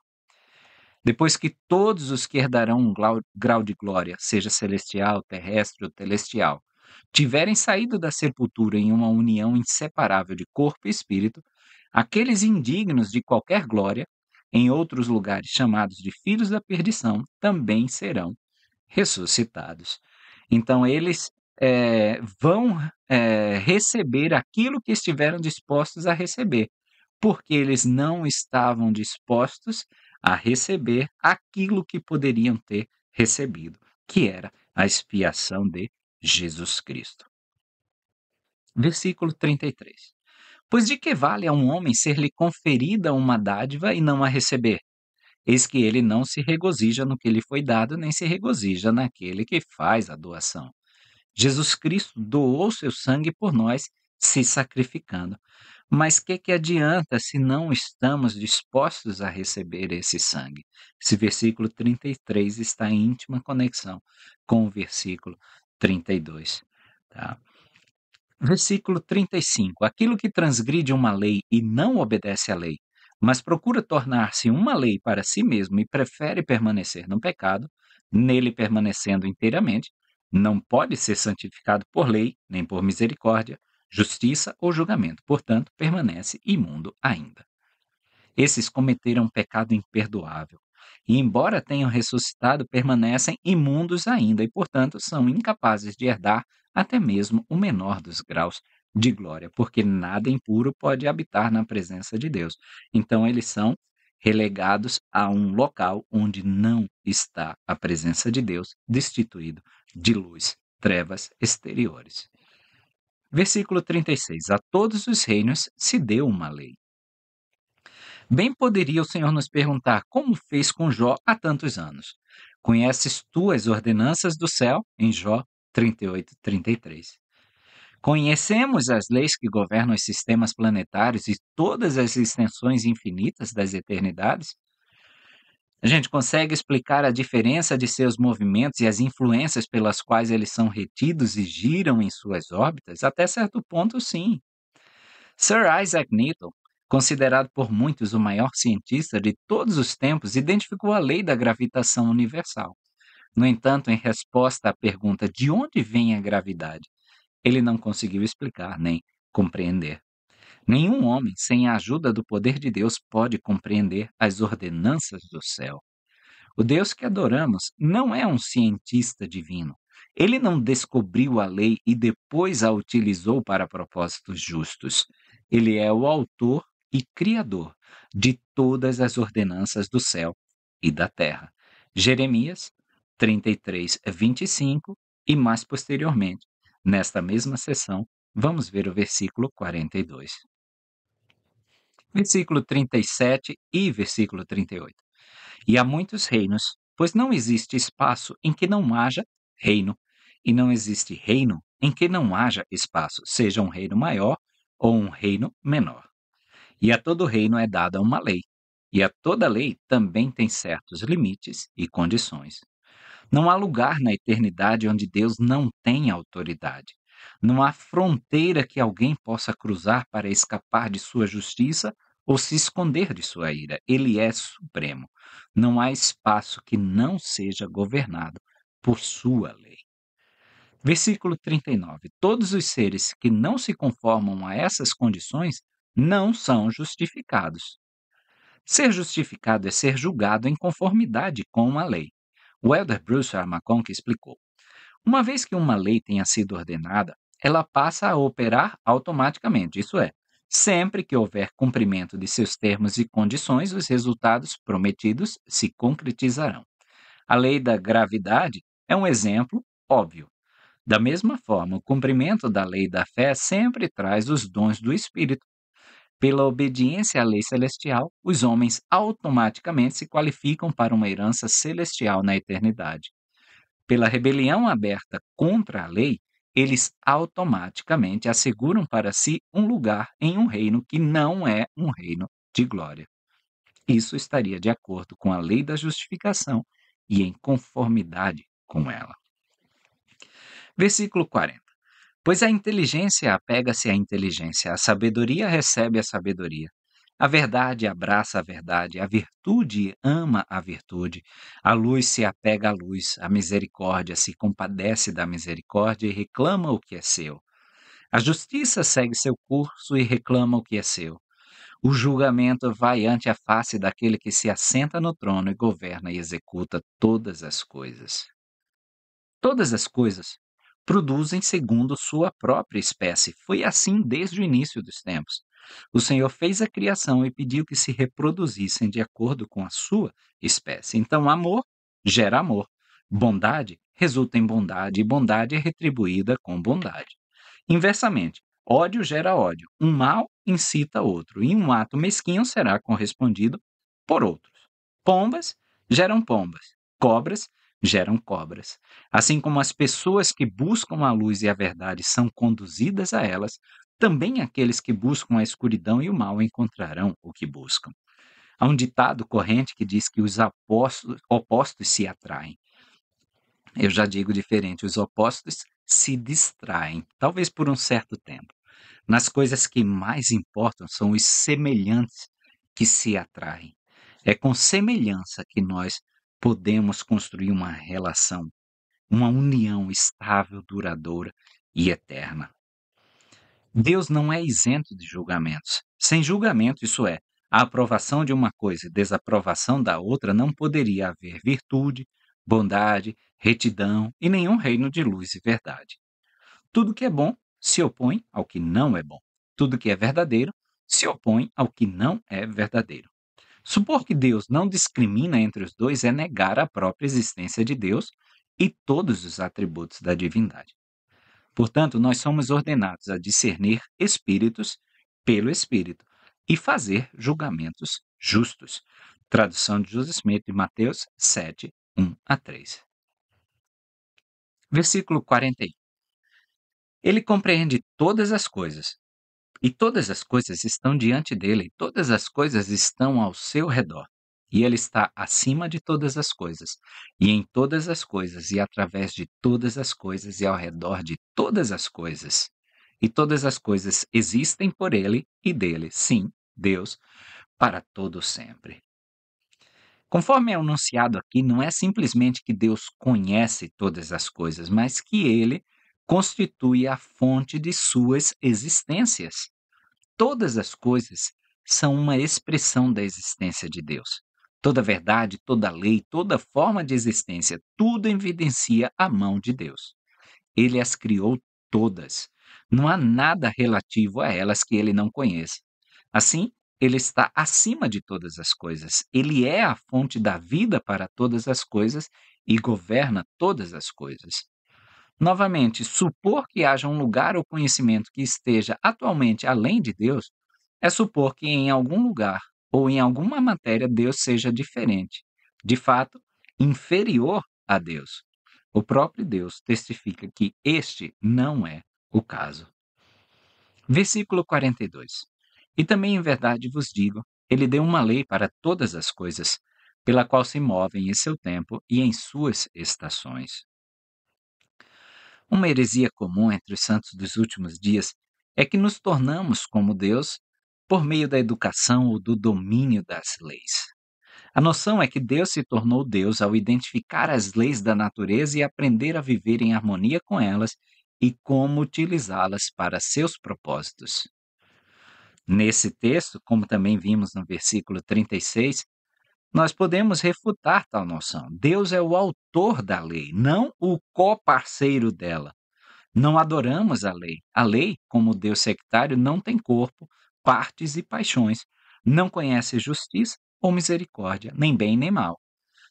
Depois que todos os que herdarão um grau de glória, seja celestial, terrestre ou celestial, tiverem saído da sepultura em uma união inseparável de corpo e espírito, aqueles indignos de qualquer glória, em outros lugares chamados de filhos da perdição, também serão ressuscitados. Então, eles vão receber aquilo que estiveram dispostos a receber, porque eles não estavam dispostos a receber aquilo que poderiam ter recebido, que era a expiação de Jesus Cristo. Versículo 33. Pois de que vale a um homem ser-lhe conferida uma dádiva e não a receber? Eis que ele não se regozija no que lhe foi dado, nem se regozija naquele que faz a doação. Jesus Cristo doou seu sangue por nós, se sacrificando. Mas que adianta se não estamos dispostos a receber esse sangue? Esse versículo 33 está em íntima conexão com o versículo 32. Tá? Versículo 35. Aquilo que transgride uma lei e não obedece à lei, mas procura tornar-se uma lei para si mesmo e prefere permanecer no pecado, nele permanecendo inteiramente, não pode ser santificado por lei, nem por misericórdia, justiça ou julgamento, portanto, permanece imundo ainda. Esses cometeram um pecado imperdoável, e embora tenham ressuscitado, permanecem imundos ainda e, portanto, são incapazes de herdar até mesmo o menor dos graus de glória, porque nada impuro pode habitar na presença de Deus. Então, eles são relegados a um local onde não está a presença de Deus, destituído de luz, trevas exteriores. Versículo 36. A todos os reinos se deu uma lei. Bem poderia o Senhor nos perguntar como fez com Jó há tantos anos. Conheces tu as ordenanças do céu? Em Jó 38, 33. Conhecemos as leis que governam os sistemas planetários e todas as extensões infinitas das eternidades? A gente consegue explicar a diferença de seus movimentos e as influências pelas quais eles são retidos e giram em suas órbitas? Até certo ponto, sim. Sir Isaac Newton, considerado por muitos o maior cientista de todos os tempos, identificou a lei da gravitação universal. No entanto, em resposta à pergunta de onde vem a gravidade, ele não conseguiu explicar nem compreender. Nenhum homem, sem a ajuda do poder de Deus, pode compreender as ordenanças do céu. O Deus que adoramos não é um cientista divino. Ele não descobriu a lei e depois a utilizou para propósitos justos. Ele é o autor e criador de todas as ordenanças do céu e da terra. Jeremias 33, 25 e mais posteriormente, nesta mesma sessão, vamos ver o versículo 42. Versículo 37 e versículo 38. E há muitos reinos, pois não existe espaço em que não haja reino, e não existe reino em que não haja espaço, seja um reino maior ou um reino menor. E a todo reino é dada uma lei, e a toda lei também tem certos limites e condições. Não há lugar na eternidade onde Deus não tenha autoridade. Não há fronteira que alguém possa cruzar para escapar de sua justiça ou se esconder de sua ira. Ele é supremo. Não há espaço que não seja governado por sua lei. Versículo 39. Todos os seres que não se conformam a essas condições não são justificados. Ser justificado é ser julgado em conformidade com a lei. O elder Bruce R. McConkie explicou: uma vez que uma lei tenha sido ordenada, ela passa a operar automaticamente, isso é, sempre que houver cumprimento de seus termos e condições, os resultados prometidos se concretizarão. A lei da gravidade é um exemplo óbvio. Da mesma forma, o cumprimento da lei da fé sempre traz os dons do Espírito. Pela obediência à lei celestial, os homens automaticamente se qualificam para uma herança celestial na eternidade. Pela rebelião aberta contra a lei, eles automaticamente asseguram para si um lugar em um reino que não é um reino de glória. Isso estaria de acordo com a lei da justificação e em conformidade com ela. Versículo 40. Pois a inteligência apega-se à inteligência, a sabedoria recebe a sabedoria. A verdade abraça a verdade, a virtude ama a virtude, a luz se apega à luz, a misericórdia se compadece da misericórdia e reclama o que é seu. A justiça segue seu curso e reclama o que é seu. O julgamento vai ante a face daquele que se assenta no trono e governa e executa todas as coisas. Todas as coisas produzem segundo sua própria espécie. Foi assim desde o início dos tempos. O Senhor fez a criação e pediu que se reproduzissem de acordo com a sua espécie. Então, amor gera amor. Bondade resulta em bondade, e bondade é retribuída com bondade. Inversamente, ódio gera ódio. Um mal incita outro, e um ato mesquinho será correspondido por outros. Pombas geram pombas. Cobras geram cobras. Assim como as pessoas que buscam a luz e a verdade são conduzidas a elas, também aqueles que buscam a escuridão e o mal encontrarão o que buscam. Há um ditado corrente que diz que os opostos se atraem. Eu já digo diferente, os opostos se distraem, talvez por um certo tempo. Nas coisas que mais importam são os semelhantes que se atraem. É com semelhança que nós podemos construir uma relação, uma união estável, duradoura e eterna. Deus não é isento de julgamentos. Sem julgamento, isso é, a aprovação de uma coisa e desaprovação da outra, não poderia haver virtude, bondade, retidão e nenhum reino de luz e verdade. Tudo que é bom se opõe ao que não é bom. Tudo que é verdadeiro se opõe ao que não é verdadeiro. Supor que Deus não discrimina entre os dois é negar a própria existência de Deus e todos os atributos da divindade. Portanto, nós somos ordenados a discernir espíritos pelo Espírito e fazer julgamentos justos. Tradução de Joseph Smith de Mateus 7, 1 a 3. Versículo 41. Ele compreende todas as coisas, e todas as coisas estão diante dele, e todas as coisas estão ao seu redor. e Ele está acima de todas as coisas, e em todas as coisas, e através de todas as coisas, e ao redor de todas as coisas. E todas as coisas existem por Ele e dele, sim, Deus, para todo sempre. Conforme é anunciado aqui, não é simplesmente que Deus conhece todas as coisas, mas que Ele constitui a fonte de suas existências. Todas as coisas são uma expressão da existência de Deus. Toda verdade, toda lei, toda forma de existência, tudo evidencia a mão de Deus. Ele as criou todas. Não há nada relativo a elas que ele não conheça. Assim, ele está acima de todas as coisas. Ele é a fonte da vida para todas as coisas e governa todas as coisas. Novamente, supor que haja um lugar ou conhecimento que esteja atualmente além de Deus é supor que em algum lugar ou em alguma matéria Deus seja diferente, de fato, inferior a Deus. O próprio Deus testifica que este não é o caso. Versículo 42. E também em verdade vos digo, ele deu uma lei para todas as coisas, pela qual se movem em seu tempo e em suas estações. Uma heresia comum entre os santos dos últimos dias é que nos tornamos como Deus por meio da educação ou do domínio das leis. A noção é que Deus se tornou Deus ao identificar as leis da natureza e aprender a viver em harmonia com elas e como utilizá-las para seus propósitos. Nesse texto, como também vimos no versículo 36, nós podemos refutar tal noção. Deus é o autor da lei, não o coparceiro dela. Não adoramos a lei. A lei, como Deus sectário, não tem corpo, partes e paixões. Não conhece justiça ou misericórdia, nem bem nem mal.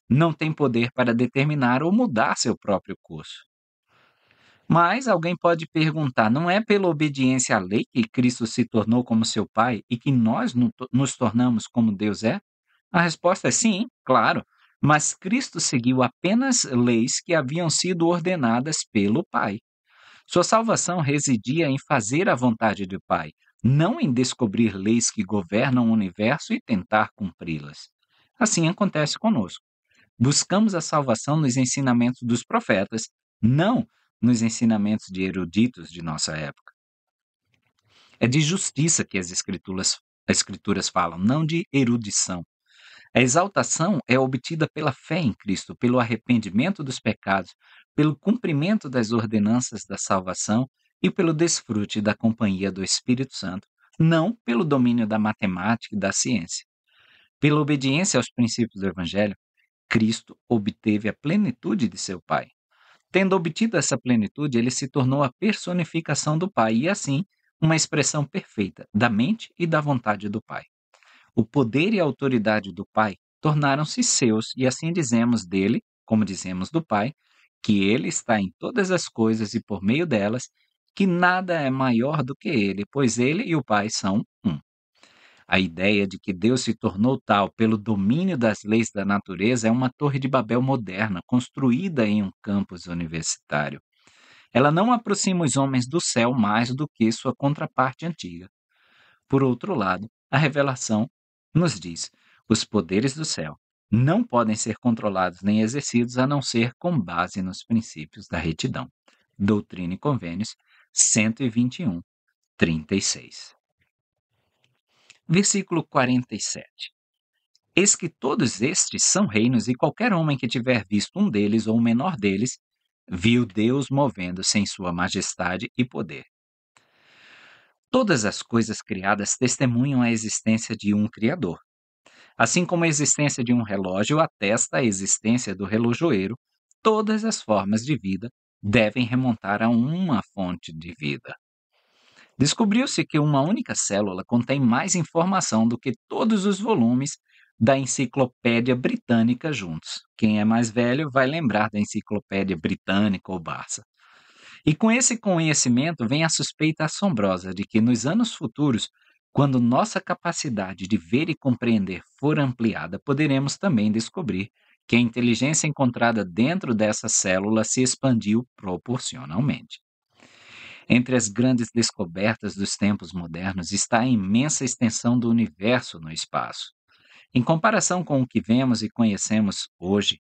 Não tem poder para determinar ou mudar seu próprio curso. Mas alguém pode perguntar: não é pela obediência à lei que Cristo se tornou como seu Pai e que nós nos tornamos como Deus é? A resposta é sim, claro. Mas Cristo seguiu apenas leis que haviam sido ordenadas pelo Pai. Sua salvação residia em fazer a vontade do Pai, não em descobrir leis que governam o universo e tentar cumpri-las. Assim acontece conosco. Buscamos a salvação nos ensinamentos dos profetas, não nos ensinamentos de eruditos de nossa época. É de justiça que as escrituras falam, não de erudição. A exaltação é obtida pela fé em Cristo, pelo arrependimento dos pecados, pelo cumprimento das ordenanças da salvação e pelo desfrute da companhia do Espírito Santo, não pelo domínio da matemática e da ciência. Pela obediência aos princípios do Evangelho, Cristo obteve a plenitude de seu Pai. Tendo obtido essa plenitude, ele se tornou a personificação do Pai e, assim, uma expressão perfeita da mente e da vontade do Pai. O poder e a autoridade do Pai tornaram-se seus, e assim dizemos dele, como dizemos do Pai, que ele está em todas as coisas e por meio delas, que nada é maior do que ele, pois ele e o Pai são um. A ideia de que Deus se tornou tal pelo domínio das leis da natureza é uma torre de Babel moderna, construída em um campus universitário. Ela não aproxima os homens do céu mais do que sua contraparte antiga. Por outro lado, a revelação nos diz: os poderes do céu não podem ser controlados nem exercidos a não ser com base nos princípios da retidão. Doutrina e Convênios 121, 36. Versículo 47. Eis que todos estes são reinos, e qualquer homem que tiver visto um deles ou o menor deles, viu Deus movendo-se em sua majestade e poder. Todas as coisas criadas testemunham a existência de um Criador. Assim como a existência de um relógio atesta a existência do relojoeiro, todas as formas de vida devem remontar a uma fonte de vida. Descobriu-se que uma única célula contém mais informação do que todos os volumes da Enciclopédia Britânica juntos. Quem é mais velho vai lembrar da Enciclopédia Britânica ou Barça. E com esse conhecimento vem a suspeita assombrosa de que nos anos futuros, quando nossa capacidade de ver e compreender for ampliada, poderemos também descobrir que a inteligência encontrada dentro dessa célula se expandiu proporcionalmente. Entre as grandes descobertas dos tempos modernos está a imensa extensão do universo no espaço. Em comparação com o que vemos e conhecemos hoje,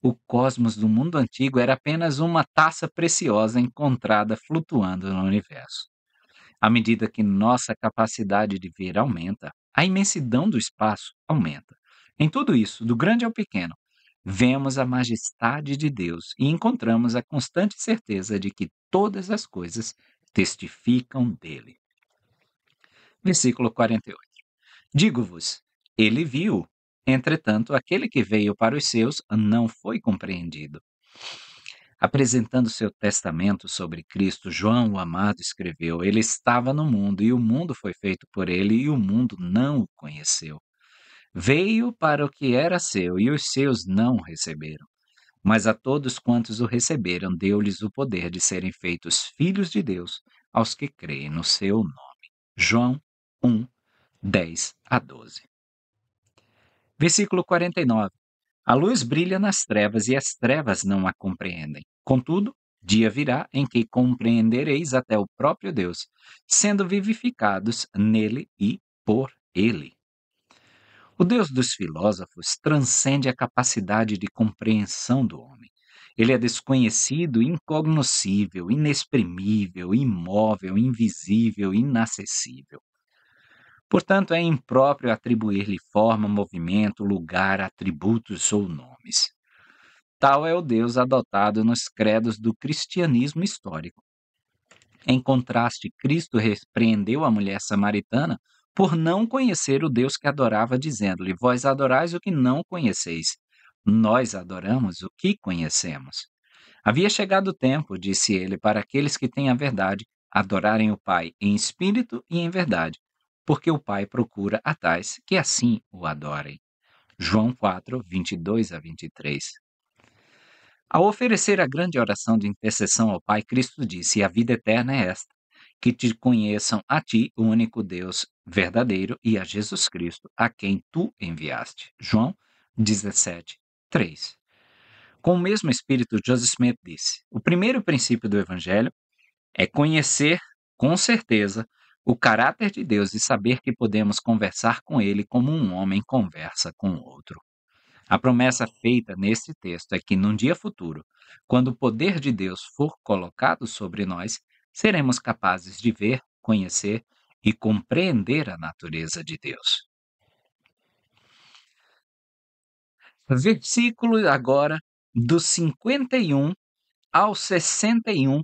o cosmos do mundo antigo era apenas uma taça preciosa encontrada flutuando no universo. À medida que nossa capacidade de ver aumenta, a imensidão do espaço aumenta. Em tudo isso, do grande ao pequeno, vemos a majestade de Deus e encontramos a constante certeza de que todas as coisas testificam dele. Versículo 48. Digo-vos, ele viu, entretanto, aquele que veio para os seus não foi compreendido. Apresentando seu testamento sobre Cristo, João, o amado, escreveu: Ele estava no mundo e o mundo foi feito por ele e o mundo não o conheceu. Veio para o que era seu e os seus não o receberam. Mas a todos quantos o receberam, deu-lhes o poder de serem feitos filhos de Deus, aos que creem no seu nome. João 1, 10 a 12. Versículo 49. A luz brilha nas trevas e as trevas não a compreendem. Contudo, dia virá em que compreendereis até o próprio Deus, sendo vivificados nele e por ele. O Deus dos filósofos transcende a capacidade de compreensão do homem. Ele é desconhecido, incognoscível, inexprimível, imóvel, invisível, inacessível. Portanto, é impróprio atribuir-lhe forma, movimento, lugar, atributos ou nomes. Tal é o Deus adotado nos credos do cristianismo histórico. Em contraste, Cristo repreendeu a mulher samaritana por não conhecer o Deus que adorava, dizendo-lhe: Vós adorais o que não conheceis. Nós adoramos o que conhecemos. Havia chegado o tempo, disse ele, para aqueles que têm a verdade adorarem o Pai em espírito e em verdade, porque o Pai procura a tais que assim o adorem. João 4, 22 a 23. Ao oferecer a grande oração de intercessão ao Pai, Cristo disse: A vida eterna é esta, que te conheçam a ti, o único Deus verdadeiro, e a Jesus Cristo, a quem tu enviaste. João 17, 3. Com o mesmo espírito, Joseph Smith disse: O primeiro princípio do Evangelho é conhecer, com certeza, o caráter de Deus e saber que podemos conversar com Ele como um homem conversa com outro. A promessa feita neste texto é que, num dia futuro, quando o poder de Deus for colocado sobre nós, seremos capazes de ver, conhecer e compreender a natureza de Deus. Versículo agora do 51 ao 61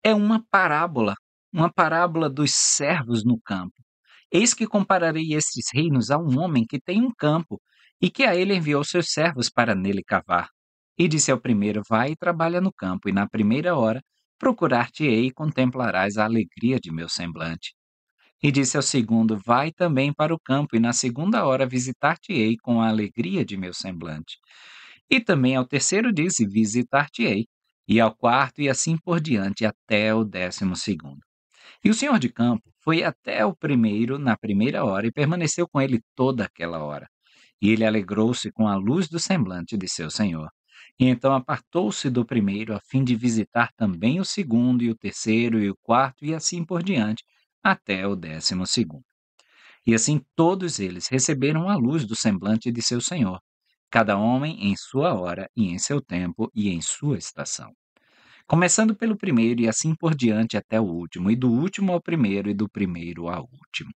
é uma parábola dos servos no campo. Eis que compararei estes reinos a um homem que tem um campo, e que a ele enviou seus servos para nele cavar. E disse ao primeiro: Vai e trabalha no campo, e na primeira hora procurar-te-ei e contemplarás a alegria de meu semblante. E disse ao segundo: Vai também para o campo, e na segunda hora visitar-te-ei com a alegria de meu semblante. E também ao terceiro disse: Visitar-te-ei, e ao quarto, e assim por diante, até o 12º. E o senhor de campo foi até o primeiro na primeira hora e permaneceu com ele toda aquela hora. E ele alegrou-se com a luz do semblante de seu senhor. E então apartou-se do primeiro a fim de visitar também o segundo e o terceiro e o quarto e assim por diante, até o 12º. E assim todos eles receberam a luz do semblante de seu senhor, cada homem em sua hora e em seu tempo e em sua estação. Começando pelo primeiro e assim por diante até o último, e do último ao primeiro e do primeiro ao último.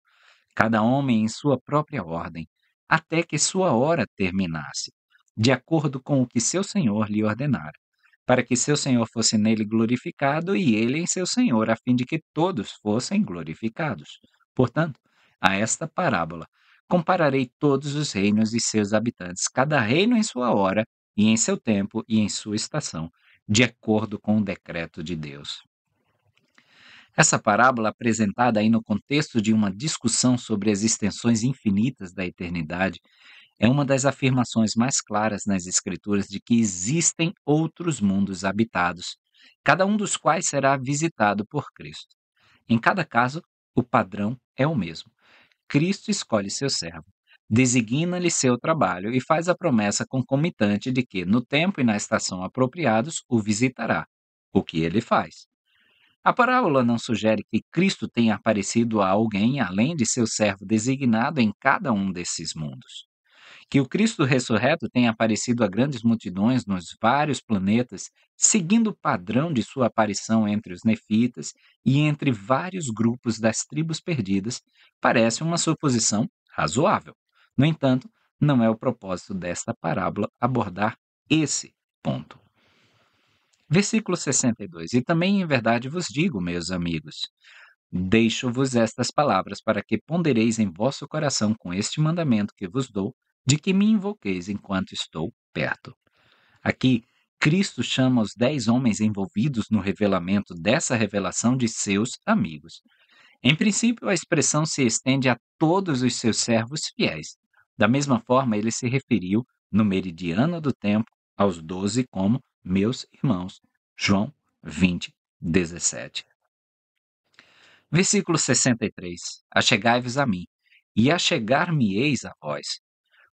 Cada homem em sua própria ordem, até que sua hora terminasse, de acordo com o que seu senhor lhe ordenara, para que seu senhor fosse nele glorificado e ele em seu senhor, a fim de que todos fossem glorificados. Portanto, a esta parábola compararei todos os reinos e seus habitantes, cada reino em sua hora, e em seu tempo e em sua estação, de acordo com o decreto de Deus. Essa parábola, apresentada aí no contexto de uma discussão sobre as extensões infinitas da eternidade, é uma das afirmações mais claras nas Escrituras de que existem outros mundos habitados, cada um dos quais será visitado por Cristo. Em cada caso, o padrão é o mesmo. Cristo escolhe seu servo, designa-lhe seu trabalho e faz a promessa concomitante de que, no tempo e na estação apropriados, o visitará, o que ele faz. A parábola não sugere que Cristo tenha aparecido a alguém além de seu servo designado em cada um desses mundos. Que o Cristo ressurreto tenha aparecido a grandes multidões nos vários planetas, seguindo o padrão de sua aparição entre os nefitas e entre vários grupos das tribos perdidas, parece uma suposição razoável. No entanto, não é o propósito desta parábola abordar esse ponto. Versículo 62. E também em verdade vos digo, meus amigos, deixo-vos estas palavras para que pondereis em vosso coração com este mandamento que vos dou, de que me invoqueis enquanto estou perto. Aqui, Cristo chama os 10 homens envolvidos no revelamento dessa revelação de seus amigos. Em princípio, a expressão se estende a todos os seus servos fiéis. Da mesma forma, ele se referiu, no meridiano do tempo, aos 12 como meus irmãos. João 20, 17. Versículo 63. Achegai-vos a mim, e achegar-me-eis a vós.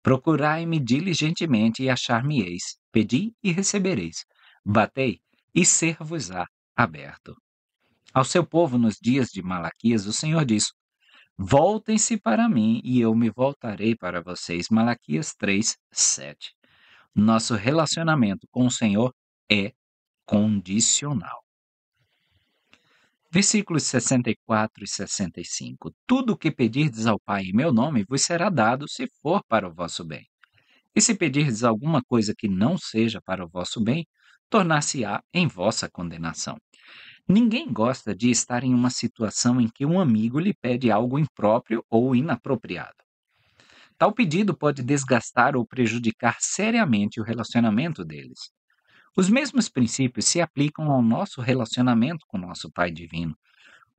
Procurai-me diligentemente e achar-me-eis. Pedi e recebereis. Batei e ser-vos-á aberto. Ao seu povo nos dias de Malaquias, o Senhor diz: voltem-se para mim e eu me voltarei para vocês. Malaquias 3, 7. Nosso relacionamento com o Senhor é condicional. Versículos 64 e 65. Tudo o que pedirdes ao Pai em meu nome vos será dado, se for para o vosso bem. E se pedirdes alguma coisa que não seja para o vosso bem, tornar-se-á em vossa condenação. Ninguém gosta de estar em uma situação em que um amigo lhe pede algo impróprio ou inapropriado. Tal pedido pode desgastar ou prejudicar seriamente o relacionamento deles. Os mesmos princípios se aplicam ao nosso relacionamento com nosso Pai Divino.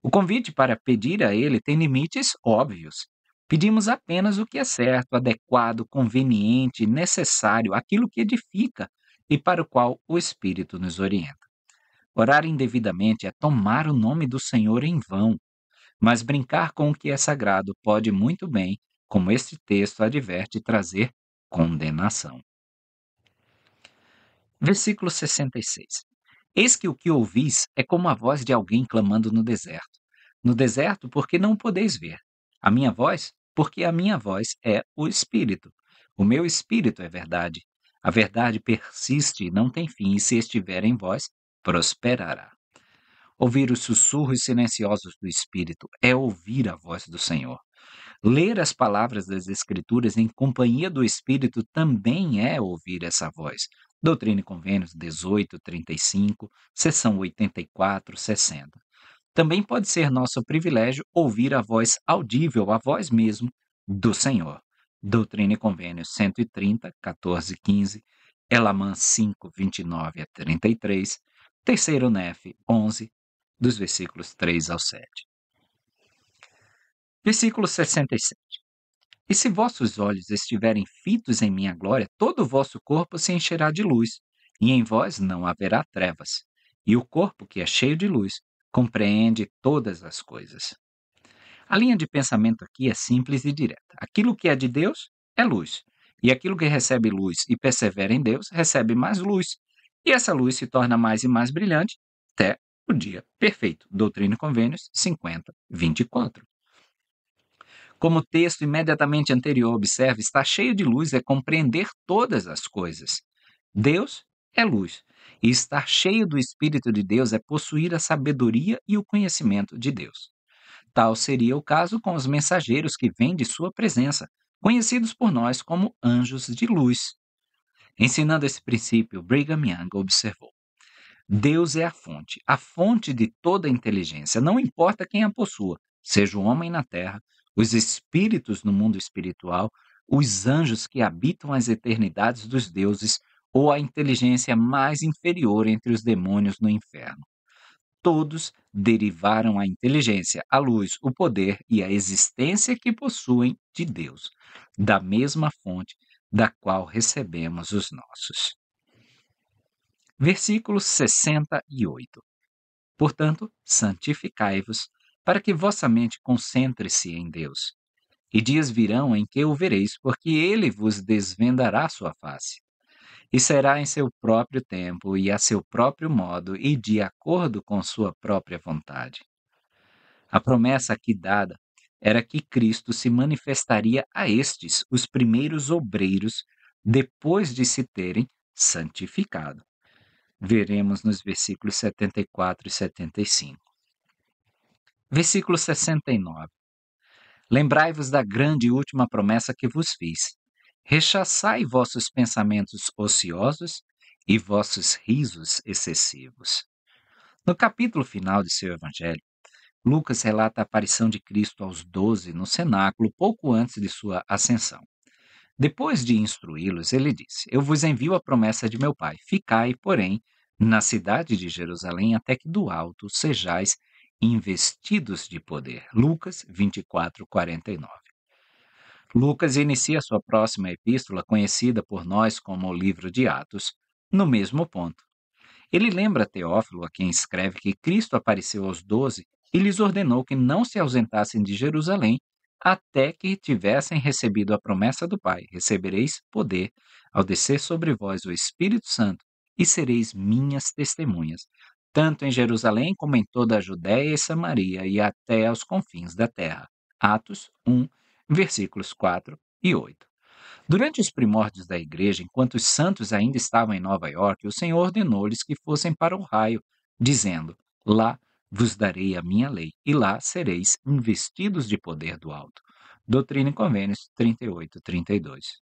O convite para pedir a Ele tem limites óbvios. Pedimos apenas o que é certo, adequado, conveniente, necessário, aquilo que edifica e para o qual o Espírito nos orienta. Orar indevidamente é tomar o nome do Senhor em vão, mas brincar com o que é sagrado pode muito bem, como este texto adverte, trazer condenação. Versículo 66. Eis que o que ouvis é como a voz de alguém clamando no deserto. No deserto, porque não o podeis ver. A minha voz, porque a minha voz é o Espírito. O meu Espírito é verdade. A verdade persiste e não tem fim, e se estiver em vós, prosperará. Ouvir os sussurros silenciosos do Espírito é ouvir a voz do Senhor. Ler as palavras das Escrituras em companhia do Espírito também é ouvir essa voz. Doutrina e Convênios 18, 35, seção 84, 60. Também pode ser nosso privilégio ouvir a voz audível, a voz mesmo, do Senhor. Doutrina e Convênios 130, 14, 15, Elamã 5, 29 a 33, Terceiro Nef 11, dos versículos 3 ao 7. Versículo 67. E se vossos olhos estiverem fitos em minha glória, todo o vosso corpo se encherá de luz, e em vós não haverá trevas. E o corpo, que é cheio de luz, compreende todas as coisas. A linha de pensamento aqui é simples e direta. Aquilo que é de Deus é luz, e aquilo que recebe luz e persevera em Deus recebe mais luz, e essa luz se torna mais e mais brilhante até o dia perfeito. Doutrina e Convênios 50, 24. Como o texto imediatamente anterior observa, estar cheio de luz é compreender todas as coisas. Deus é luz, e estar cheio do Espírito de Deus é possuir a sabedoria e o conhecimento de Deus. Tal seria o caso com os mensageiros que vêm de sua presença, conhecidos por nós como anjos de luz. Ensinando esse princípio, Brigham Young observou: Deus é a fonte de toda inteligência, não importa quem a possua, seja o homem na terra, os espíritos no mundo espiritual, os anjos que habitam as eternidades dos deuses ou a inteligência mais inferior entre os demônios no inferno. Todos derivaram a inteligência, a luz, o poder e a existência que possuem de Deus, da mesma fonte da qual recebemos os nossos. Versículo 68. Portanto, santificai-vos, para que vossa mente concentre-se em Deus. E dias virão em que o vereis, porque ele vos desvendará sua face. E será em seu próprio tempo, e a seu próprio modo, e de acordo com sua própria vontade. A promessa aqui dada era que Cristo se manifestaria a estes, os primeiros obreiros, depois de se terem santificado. Veremos nos versículos 74 e 75. Versículo 69. Lembrai-vos da grande e última promessa que vos fiz. Rechaçai vossos pensamentos ociosos e vossos risos excessivos. No capítulo final de seu evangelho, Lucas relata a aparição de Cristo aos 12 no cenáculo pouco antes de sua ascensão. Depois de instruí-los, ele disse: Eu vos envio a promessa de meu Pai. Ficai, porém, na cidade de Jerusalém até que do alto sejais investidos de poder. Lucas 24, 49. Lucas inicia sua próxima epístola, conhecida por nós como o livro de Atos, no mesmo ponto. Ele lembra Teófilo, a quem escreve, que Cristo apareceu aos 12 e lhes ordenou que não se ausentassem de Jerusalém até que tivessem recebido a promessa do Pai: recebereis poder ao descer sobre vós o Espírito Santo e sereis minhas testemunhas, tanto em Jerusalém como em toda a Judéia e Samaria e até aos confins da terra. Atos 1, versículos 4 e 8. Durante os primórdios da igreja, enquanto os santos ainda estavam em Nova York, o Senhor ordenou-lhes que fossem para o raio, dizendo: Lá vos darei a minha lei, e lá sereis investidos de poder do alto. Doutrina e Convênios 38, 32.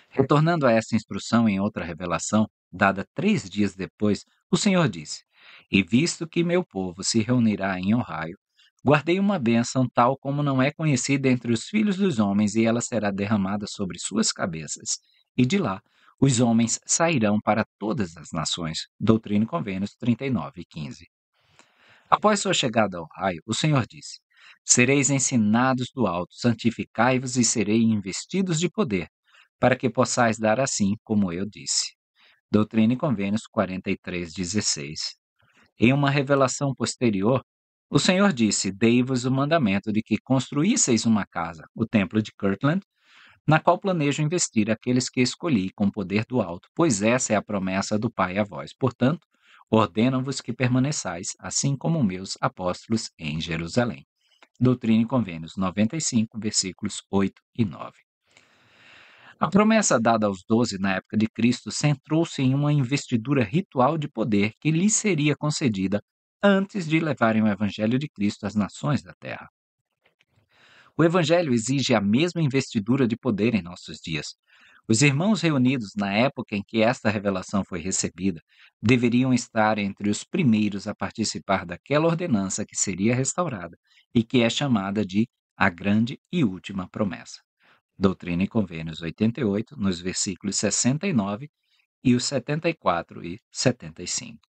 Retornando a essa instrução em outra revelação, dada 3 dias depois, o Senhor disse: E visto que meu povo se reunirá em Ohio, guardei uma bênção tal como não é conhecida entre os filhos dos homens, e ela será derramada sobre suas cabeças. E de lá os homens sairão para todas as nações. Doutrina e Convênios 39 e 15. Após sua chegada ao raio, o Senhor disse: Sereis ensinados do alto, santificai-vos e serei investidos de poder, para que possais dar assim como eu disse. Doutrina e Convênios 43, 16. Em uma revelação posterior, o Senhor disse: Dei-vos o mandamento de que construísseis uma casa, o templo de Kirtland, na qual planejo investir aqueles que escolhi com poder do alto, pois essa é a promessa do Pai a vós. Portanto, ordeno-vos que permaneçais, assim como meus apóstolos em Jerusalém. Doutrina e Convênios 95, versículos 8 e 9. A promessa dada aos 12 na época de Cristo centrou-se em uma investidura ritual de poder que lhes seria concedida antes de levarem o Evangelho de Cristo às nações da terra. O Evangelho exige a mesma investidura de poder em nossos dias. Os irmãos reunidos na época em que esta revelação foi recebida deveriam estar entre os primeiros a participar daquela ordenança que seria restaurada e que é chamada de a grande e última promessa. Doutrina e Convênios 88, nos versículos 69 e os 74 e 75.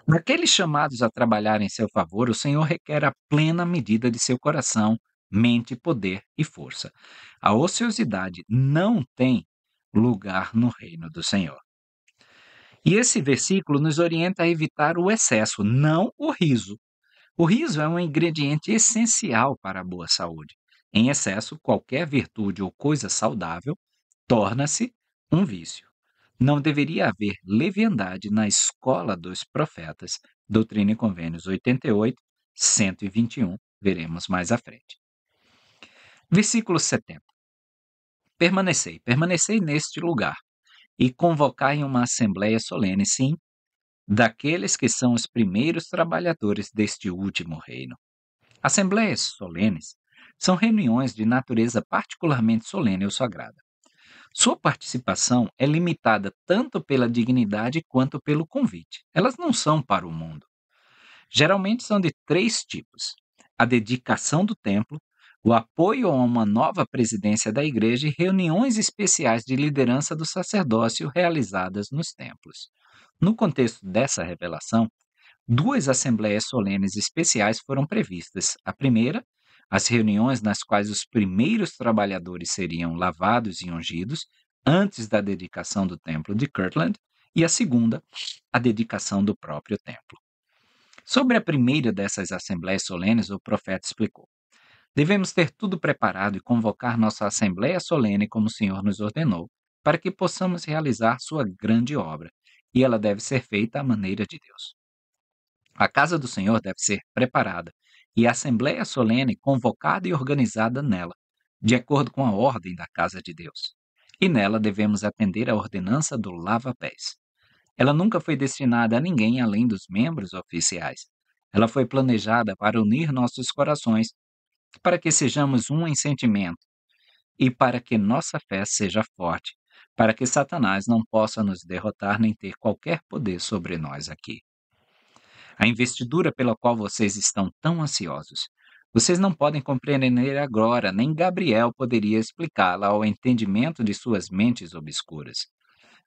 Naqueles chamados a trabalhar em seu favor, o Senhor requer a plena medida de seu coração, mente, poder e força. A ociosidade não tem lugar no reino do Senhor. E esse versículo nos orienta a evitar o excesso, não o riso. O riso é um ingrediente essencial para a boa saúde. Em excesso, qualquer virtude ou coisa saudável torna-se um vício. Não deveria haver leviandade na escola dos profetas. Doutrina e Convênios 88, 121, veremos mais à frente. Versículo 70. Permanecei neste lugar, e convocai uma assembleia solene, sim, daqueles que são os primeiros trabalhadores deste último reino. Assembleias solenes são reuniões de natureza particularmente solene ou sagrada. Sua participação é limitada tanto pela dignidade quanto pelo convite. Elas não são para o mundo. Geralmente são de 3 tipos: a dedicação do templo, o apoio a uma nova presidência da igreja e reuniões especiais de liderança do sacerdócio realizadas nos templos. No contexto dessa revelação, 2 assembleias solenes especiais foram previstas. A primeira, as reuniões nas quais os primeiros trabalhadores seriam lavados e ungidos antes da dedicação do templo de Kirtland, e a segunda, a dedicação do próprio templo. Sobre a primeira dessas assembleias solenes, o profeta explicou: Devemos ter tudo preparado e convocar nossa assembleia solene como o Senhor nos ordenou, para que possamos realizar sua grande obra, e ela deve ser feita à maneira de Deus. A casa do Senhor deve ser preparada, e a assembleia solene convocada e organizada nela, de acordo com a ordem da casa de Deus. E nela devemos atender à ordenança do lava-pés. Ela nunca foi destinada a ninguém além dos membros oficiais. Ela foi planejada para unir nossos corações, para que sejamos um em sentimento e para que nossa fé seja forte, para que Satanás não possa nos derrotar nem ter qualquer poder sobre nós aqui. A investidura pela qual vocês estão tão ansiosos. Vocês não podem compreender agora, nem Gabriel poderia explicá-la ao entendimento de suas mentes obscuras.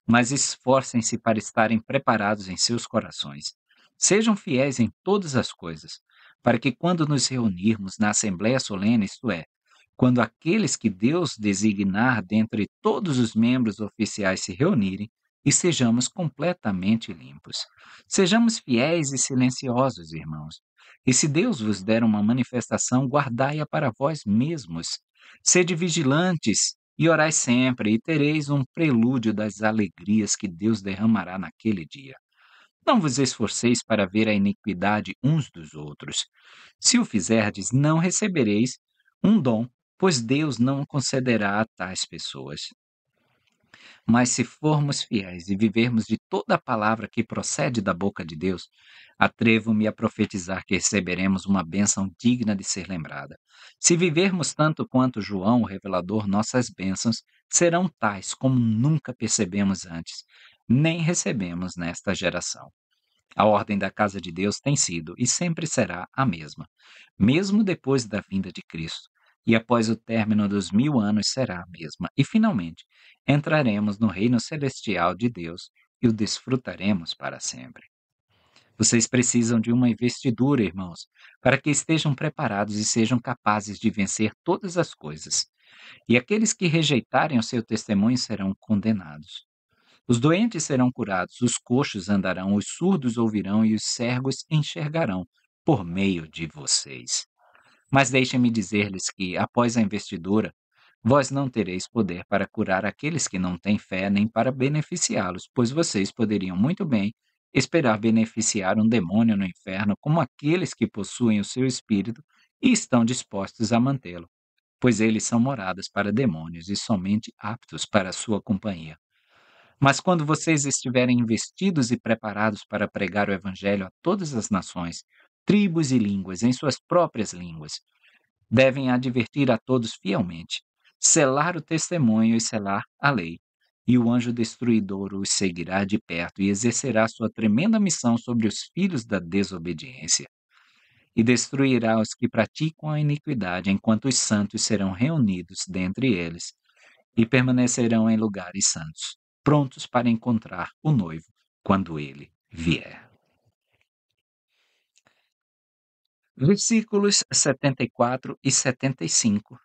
Mas esforcem-se para estarem preparados em seus corações. Sejam fiéis em todas as coisas, para que quando nos reunirmos na Assembleia Solene, isto é, quando aqueles que Deus designar dentre todos os membros oficiais se reunirem, estejamos completamente limpos. Sejamos fiéis e silenciosos, irmãos. E se Deus vos der uma manifestação, guardai-a para vós mesmos. Sede vigilantes e orai sempre, e tereis um prelúdio das alegrias que Deus derramará naquele dia. Não vos esforceis para ver a iniquidade uns dos outros. Se o fizerdes, não recebereis um dom, pois Deus não concederá a tais pessoas. Mas se formos fiéis e vivermos de toda a palavra que procede da boca de Deus, atrevo-me a profetizar que receberemos uma bênção digna de ser lembrada. Se vivermos tanto quanto João, o revelador, nossas bênçãos serão tais como nunca percebemos antes, nem recebemos nesta geração. A ordem da casa de Deus tem sido e sempre será a mesma, mesmo depois da vinda de Cristo, e após o término dos 1000 anos será a mesma, e finalmente entraremos no reino celestial de Deus e o desfrutaremos para sempre. Vocês precisam de uma investidura, irmãos, para que estejam preparados e sejam capazes de vencer todas as coisas. E aqueles que rejeitarem o seu testemunho serão condenados. Os doentes serão curados, os coxos andarão, os surdos ouvirão e os cegos enxergarão por meio de vocês. Mas deixem-me dizer-lhes que, após a investidura, vós não tereis poder para curar aqueles que não têm fé, nem para beneficiá-los, pois vocês poderiam muito bem esperar beneficiar um demônio no inferno como aqueles que possuem o seu espírito e estão dispostos a mantê-lo, pois eles são moradas para demônios e somente aptos para a sua companhia. Mas quando vocês estiverem investidos e preparados para pregar o Evangelho a todas as nações, tribos e línguas, em suas próprias línguas, devem advertir a todos fielmente, selar o testemunho e selar a lei. E o anjo destruidor os seguirá de perto e exercerá sua tremenda missão sobre os filhos da desobediência. E destruirá os que praticam a iniquidade, enquanto os santos serão reunidos dentre eles e permanecerão em lugares santos, prontos para encontrar o noivo quando ele vier. Versículos 74 e 75.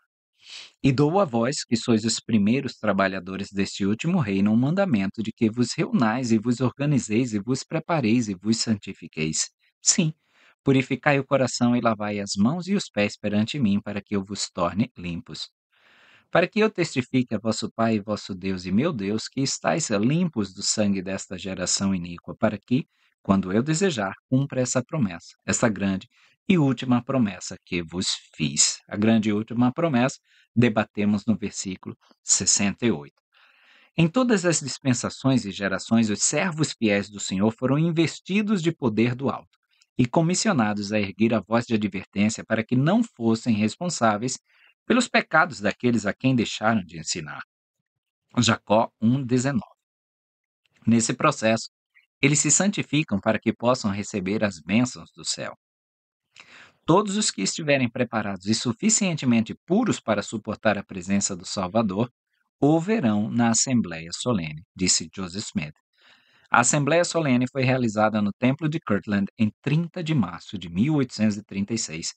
E dou a vós, que sois os primeiros trabalhadores deste último reino, um mandamento de que vos reunais e vos organizeis e vos prepareis e vos santifiqueis. Sim, purificai o coração e lavai as mãos e os pés perante mim, para que eu vos torne limpos. Para que eu testifique a vosso Pai e vosso Deus e meu Deus, que estáis limpos do sangue desta geração iníqua, para que, quando eu desejar, cumpra essa promessa, essa grande e última promessa que vos fiz. A grande e última promessa debatemos no versículo 68. Em todas as dispensações e gerações, os servos fiéis do Senhor foram investidos de poder do alto e comissionados a erguer a voz de advertência para que não fossem responsáveis pelos pecados daqueles a quem deixaram de ensinar. Jacó 1:19. Nesse processo, eles se santificam para que possam receber as bênçãos do céu. Todos os que estiverem preparados e suficientemente puros para suportar a presença do Salvador, o verão na Assembleia Solene, disse Joseph Smith. A Assembleia Solene foi realizada no Templo de Kirtland em 30 de março de 1836,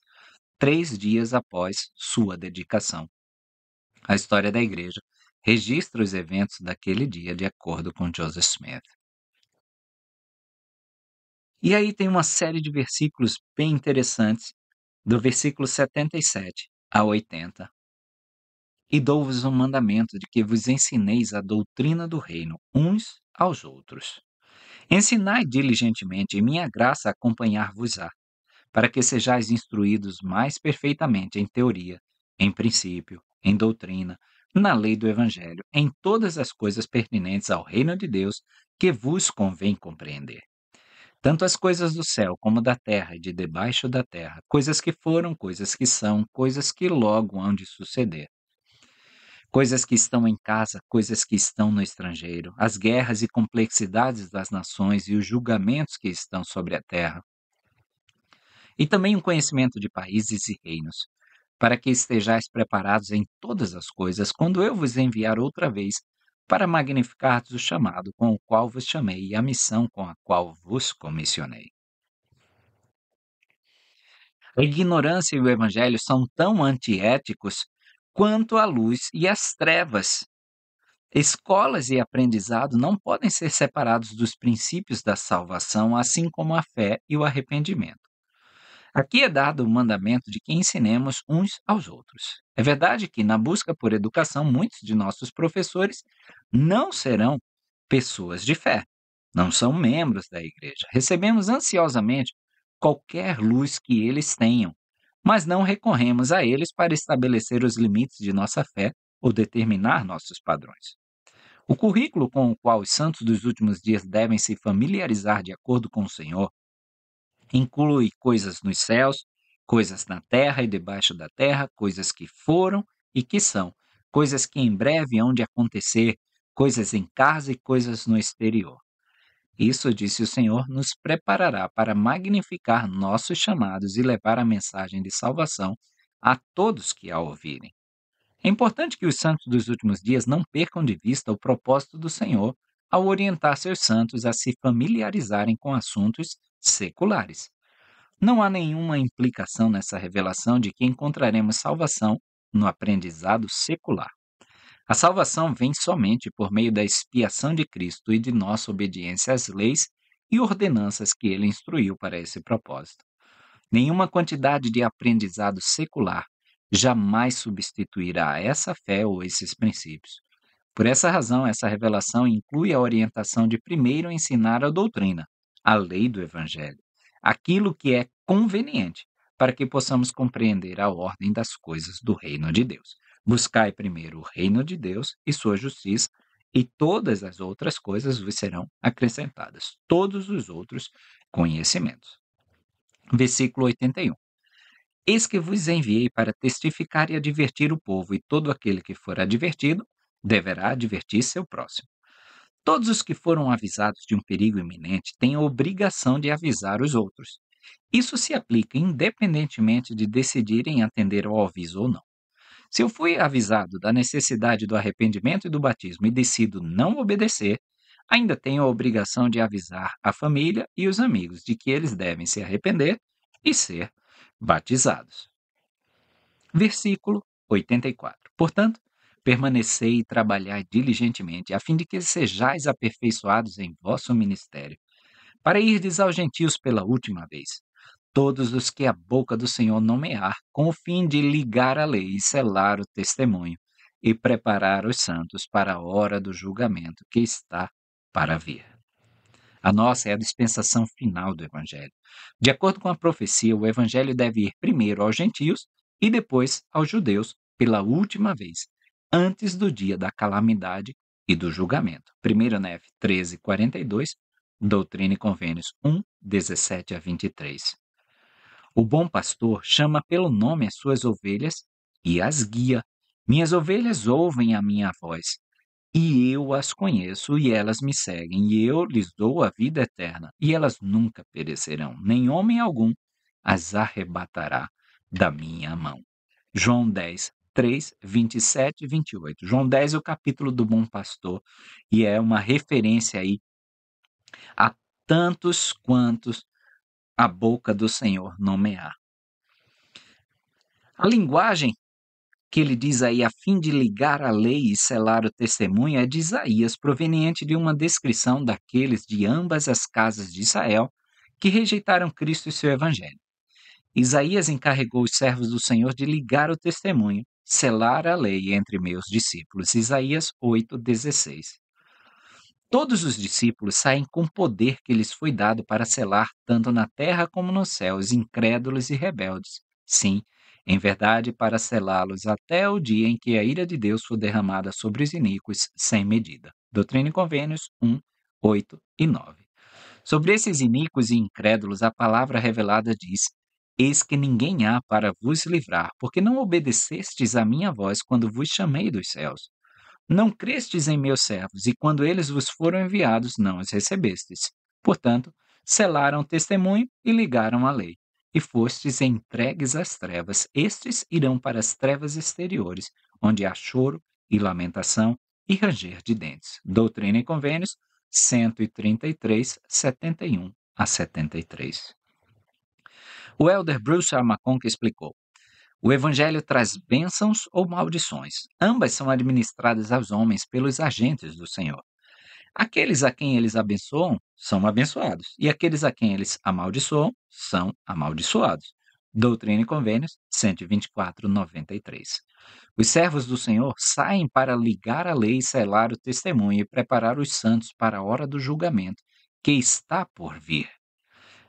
3 dias após sua dedicação. A história da igreja registra os eventos daquele dia de acordo com Joseph Smith. E aí tem uma série de versículos bem interessantes, do versículo 77 a 80. E dou-vos um mandamento de que vos ensineis a doutrina do reino uns aos outros. Ensinai diligentemente, e minha graça acompanhar-vos-á, para que sejais instruídos mais perfeitamente em teoria, em princípio, em doutrina, na lei do Evangelho, em todas as coisas pertinentes ao reino de Deus que vos convém compreender. Tanto as coisas do céu como da terra e de debaixo da terra, coisas que foram, coisas que são, coisas que logo hão de suceder, coisas que estão em casa, coisas que estão no estrangeiro, as guerras e complexidades das nações e os julgamentos que estão sobre a terra, e também um conhecimento de países e reinos, para que estejais preparados em todas as coisas, quando eu vos enviar outra vez, para magnificar o chamado com o qual vos chamei e a missão com a qual vos comissionei. A ignorância e o evangelho são tão antiéticos quanto a luz e as trevas. Escolas e aprendizado não podem ser separados dos princípios da salvação, assim como a fé e o arrependimento. Aqui é dado o mandamento de que ensinemos uns aos outros. É verdade que, na busca por educação, muitos de nossos professores não serão pessoas de fé, não são membros da igreja. Recebemos ansiosamente qualquer luz que eles tenham, mas não recorremos a eles para estabelecer os limites de nossa fé ou determinar nossos padrões. O currículo com o qual os santos dos últimos dias devem se familiarizar de acordo com o Senhor inclui coisas nos céus, coisas na terra e debaixo da terra, coisas que foram e que são, coisas que em breve hão de acontecer, coisas em casa e coisas no exterior. Isso, disse o Senhor, nos preparará para magnificar nossos chamados e levar a mensagem de salvação a todos que a ouvirem. É importante que os santos dos últimos dias não percam de vista o propósito do Senhor ao orientar seus santos a se familiarizarem com assuntos seculares. Não há nenhuma implicação nessa revelação de que encontraremos salvação no aprendizado secular. A salvação vem somente por meio da expiação de Cristo e de nossa obediência às leis e ordenanças que ele instruiu para esse propósito. Nenhuma quantidade de aprendizado secular jamais substituirá essa fé ou esses princípios. Por essa razão, essa revelação inclui a orientação de primeiro ensinar a doutrina, a lei do Evangelho, aquilo que é conveniente para que possamos compreender a ordem das coisas do reino de Deus. Buscai primeiro o reino de Deus e sua justiça, e todas as outras coisas vos serão acrescentadas, todos os outros conhecimentos. Versículo 81. Eis que vos enviei para testificar e advertir o povo, e todo aquele que for advertido deverá advertir seu próximo. Todos os que foram avisados de um perigo iminente têm a obrigação de avisar os outros. Isso se aplica independentemente de decidirem atender ao aviso ou não. Se eu fui avisado da necessidade do arrependimento e do batismo e decido não obedecer, ainda tenho a obrigação de avisar a família e os amigos de que eles devem se arrepender e ser batizados. Versículo 84. Portanto, permanecei e trabalhai diligentemente, a fim de que sejais aperfeiçoados em vosso ministério, para irdes aos gentios pela última vez, todos os que a boca do Senhor nomear, com o fim de ligar a lei e selar o testemunho, e preparar os santos para a hora do julgamento que está para vir. A nossa é a dispensação final do Evangelho. De acordo com a profecia, o Evangelho deve ir primeiro aos gentios e depois aos judeus pela última vez, antes do dia da calamidade e do julgamento. 1 Nef 13:42, Doutrina e Convênios 1, 17 a 23. O bom pastor chama pelo nome as suas ovelhas e as guia. Minhas ovelhas ouvem a minha voz, e eu as conheço, e elas me seguem, e eu lhes dou a vida eterna, e elas nunca perecerão, nem homem algum as arrebatará da minha mão. João 10, 3, 27 e 28. João 10 é o capítulo do bom pastor, e é uma referência aí a tantos quantos a boca do Senhor nomear. A linguagem que ele diz aí a fim de ligar a lei e selar o testemunho é de Isaías, proveniente de uma descrição daqueles de ambas as casas de Israel que rejeitaram Cristo e seu evangelho. Isaías encarregou os servos do Senhor de ligar o testemunho, selar a lei entre meus discípulos. Isaías 8:16. Todos os discípulos saem com poder que lhes foi dado para selar, tanto na terra como nos céus, incrédulos e rebeldes. Sim, em verdade, para selá-los até o dia em que a ira de Deus for derramada sobre os iníquos sem medida. Doutrina e Convênios 1, 8 e 9. Sobre esses iníquos e incrédulos, a palavra revelada diz: Eis que ninguém há para vos livrar, porque não obedecestes à minha voz quando vos chamei dos céus. Não crestes em meus servos, e quando eles vos foram enviados, não os recebestes. Portanto, selaram o testemunho e ligaram a lei. E fostes entregues às trevas. Estes irão para as trevas exteriores, onde há choro e lamentação e ranger de dentes. Doutrina e Convênios 133, 71 a 73. O elder Bruce R. McConkie explicou: o Evangelho traz bênçãos ou maldições. Ambas são administradas aos homens pelos agentes do Senhor. Aqueles a quem eles abençoam são abençoados, e aqueles a quem eles amaldiçoam são amaldiçoados. Doutrina e Convênios 124, 93. Os servos do Senhor saem para ligar a lei e selar o testemunho e preparar os santos para a hora do julgamento, que está por vir.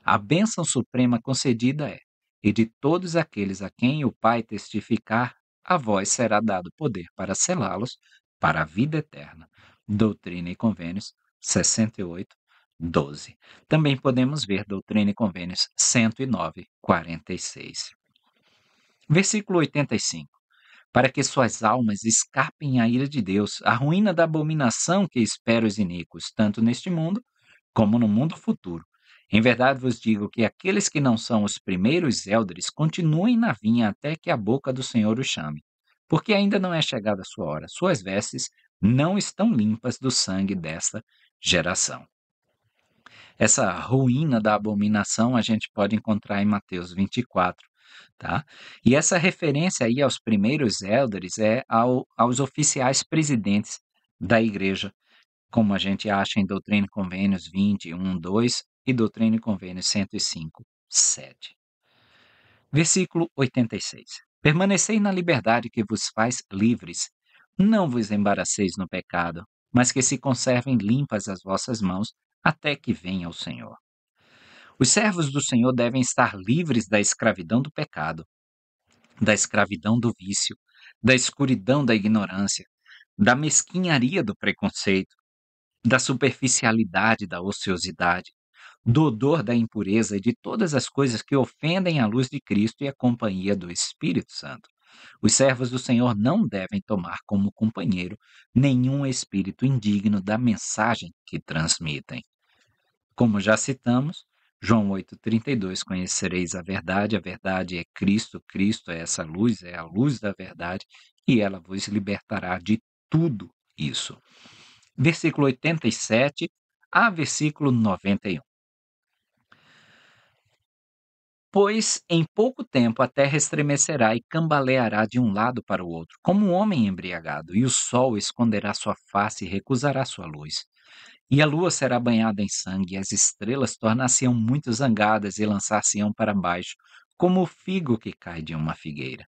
A bênção suprema concedida é: e de todos aqueles a quem o Pai testificar, a vós será dado poder para selá-los para a vida eterna. Doutrina e Convênios 68, 12. Também podemos ver Doutrina e Convênios 109, 46. Versículo 85. Para que suas almas escapem à ira de Deus, à ruína da abominação que espera os iníquos, tanto neste mundo como no mundo futuro. Em verdade vos digo que aqueles que não são os primeiros élderes continuem na vinha até que a boca do Senhor os chame, porque ainda não é chegada a sua hora. Suas vestes não estão limpas do sangue desta geração. Essa ruína da abominação a gente pode encontrar em Mateus 24, tá? E essa referência aí aos primeiros élderes é aos oficiais presidentes da igreja, como a gente acha em Doutrina e Convênios 21, 2 e Doutrina e Convênios 105, 7. Versículo 86. Permanecei na liberdade que vos faz livres. Não vos embaraceis no pecado, mas que se conservem limpas as vossas mãos até que venha o Senhor. Os servos do Senhor devem estar livres da escravidão do pecado, da escravidão do vício, da escuridão da ignorância, da mesquinharia do preconceito, da superficialidade da ociosidade, do odor da impureza e de todas as coisas que ofendem a luz de Cristo e a companhia do Espírito Santo. Os servos do Senhor não devem tomar como companheiro nenhum espírito indigno da mensagem que transmitem. Como já citamos, João 8,32, conhecereis a verdade é Cristo, Cristo é essa luz, é a luz da verdade, e ela vos libertará de tudo isso. Versículo 87 a versículo 91. Pois em pouco tempo a terra estremecerá e cambaleará de um lado para o outro, como um homem embriagado, e o sol esconderá sua face e recusará sua luz. E a lua será banhada em sangue, e as estrelas tornar-se-ão muito zangadas e lançar-se-ão para baixo, como o figo que cai de uma figueira.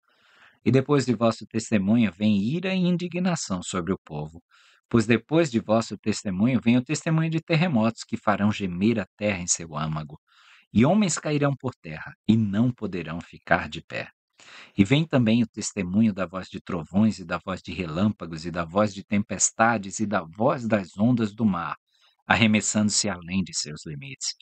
E depois de vosso testemunho vem ira e indignação sobre o povo. Pois depois de vosso testemunho vem o testemunho de terremotos que farão gemer a terra em seu âmago. E homens cairão por terra e não poderão ficar de pé. E vem também o testemunho da voz de trovões e da voz de relâmpagos e da voz de tempestades e da voz das ondas do mar, arremessando-se além de seus limites.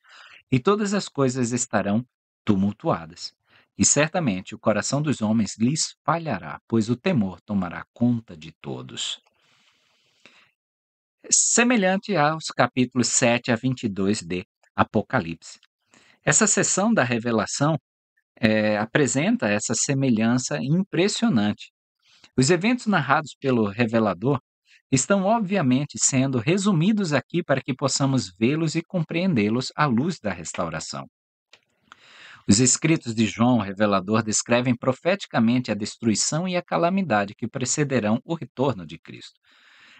E todas as coisas estarão tumultuadas. E certamente o coração dos homens lhes falhará, pois o temor tomará conta de todos. Semelhante aos capítulos 7 a 22 de Apocalipse. Essa seção da revelação apresenta essa semelhança impressionante. Os eventos narrados pelo revelador estão obviamente sendo resumidos aqui para que possamos vê-los e compreendê-los à luz da restauração. Os escritos de João, o revelador, descrevem profeticamente a destruição e a calamidade que precederão o retorno de Cristo.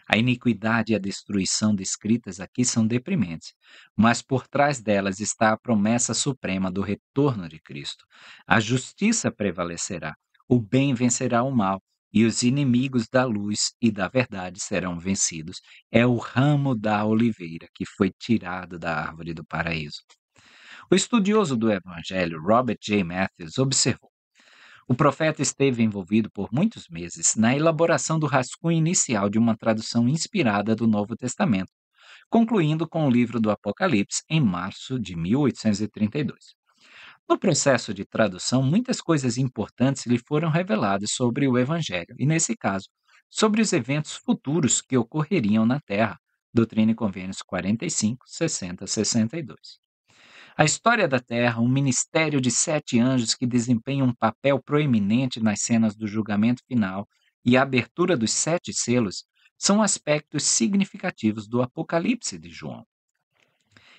A iniquidade e a destruição descritas aqui são deprimentes, mas por trás delas está a promessa suprema do retorno de Cristo. A justiça prevalecerá, o bem vencerá o mal, e os inimigos da luz e da verdade serão vencidos. É o ramo da oliveira que foi tirado da árvore do paraíso. O estudioso do Evangelho, Robert J. Matthews, observou: o profeta esteve envolvido por muitos meses na elaboração do rascunho inicial de uma tradução inspirada do Novo Testamento, concluindo com o livro do Apocalipse em março de 1832. No processo de tradução, muitas coisas importantes lhe foram reveladas sobre o Evangelho, e, nesse caso, sobre os eventos futuros que ocorreriam na Terra. Doutrina e Convênios 45, 60, 62. A história da Terra, um ministério de 7 anjos que desempenham um papel proeminente nas cenas do julgamento final e a abertura dos 7 selos, são aspectos significativos do Apocalipse de João.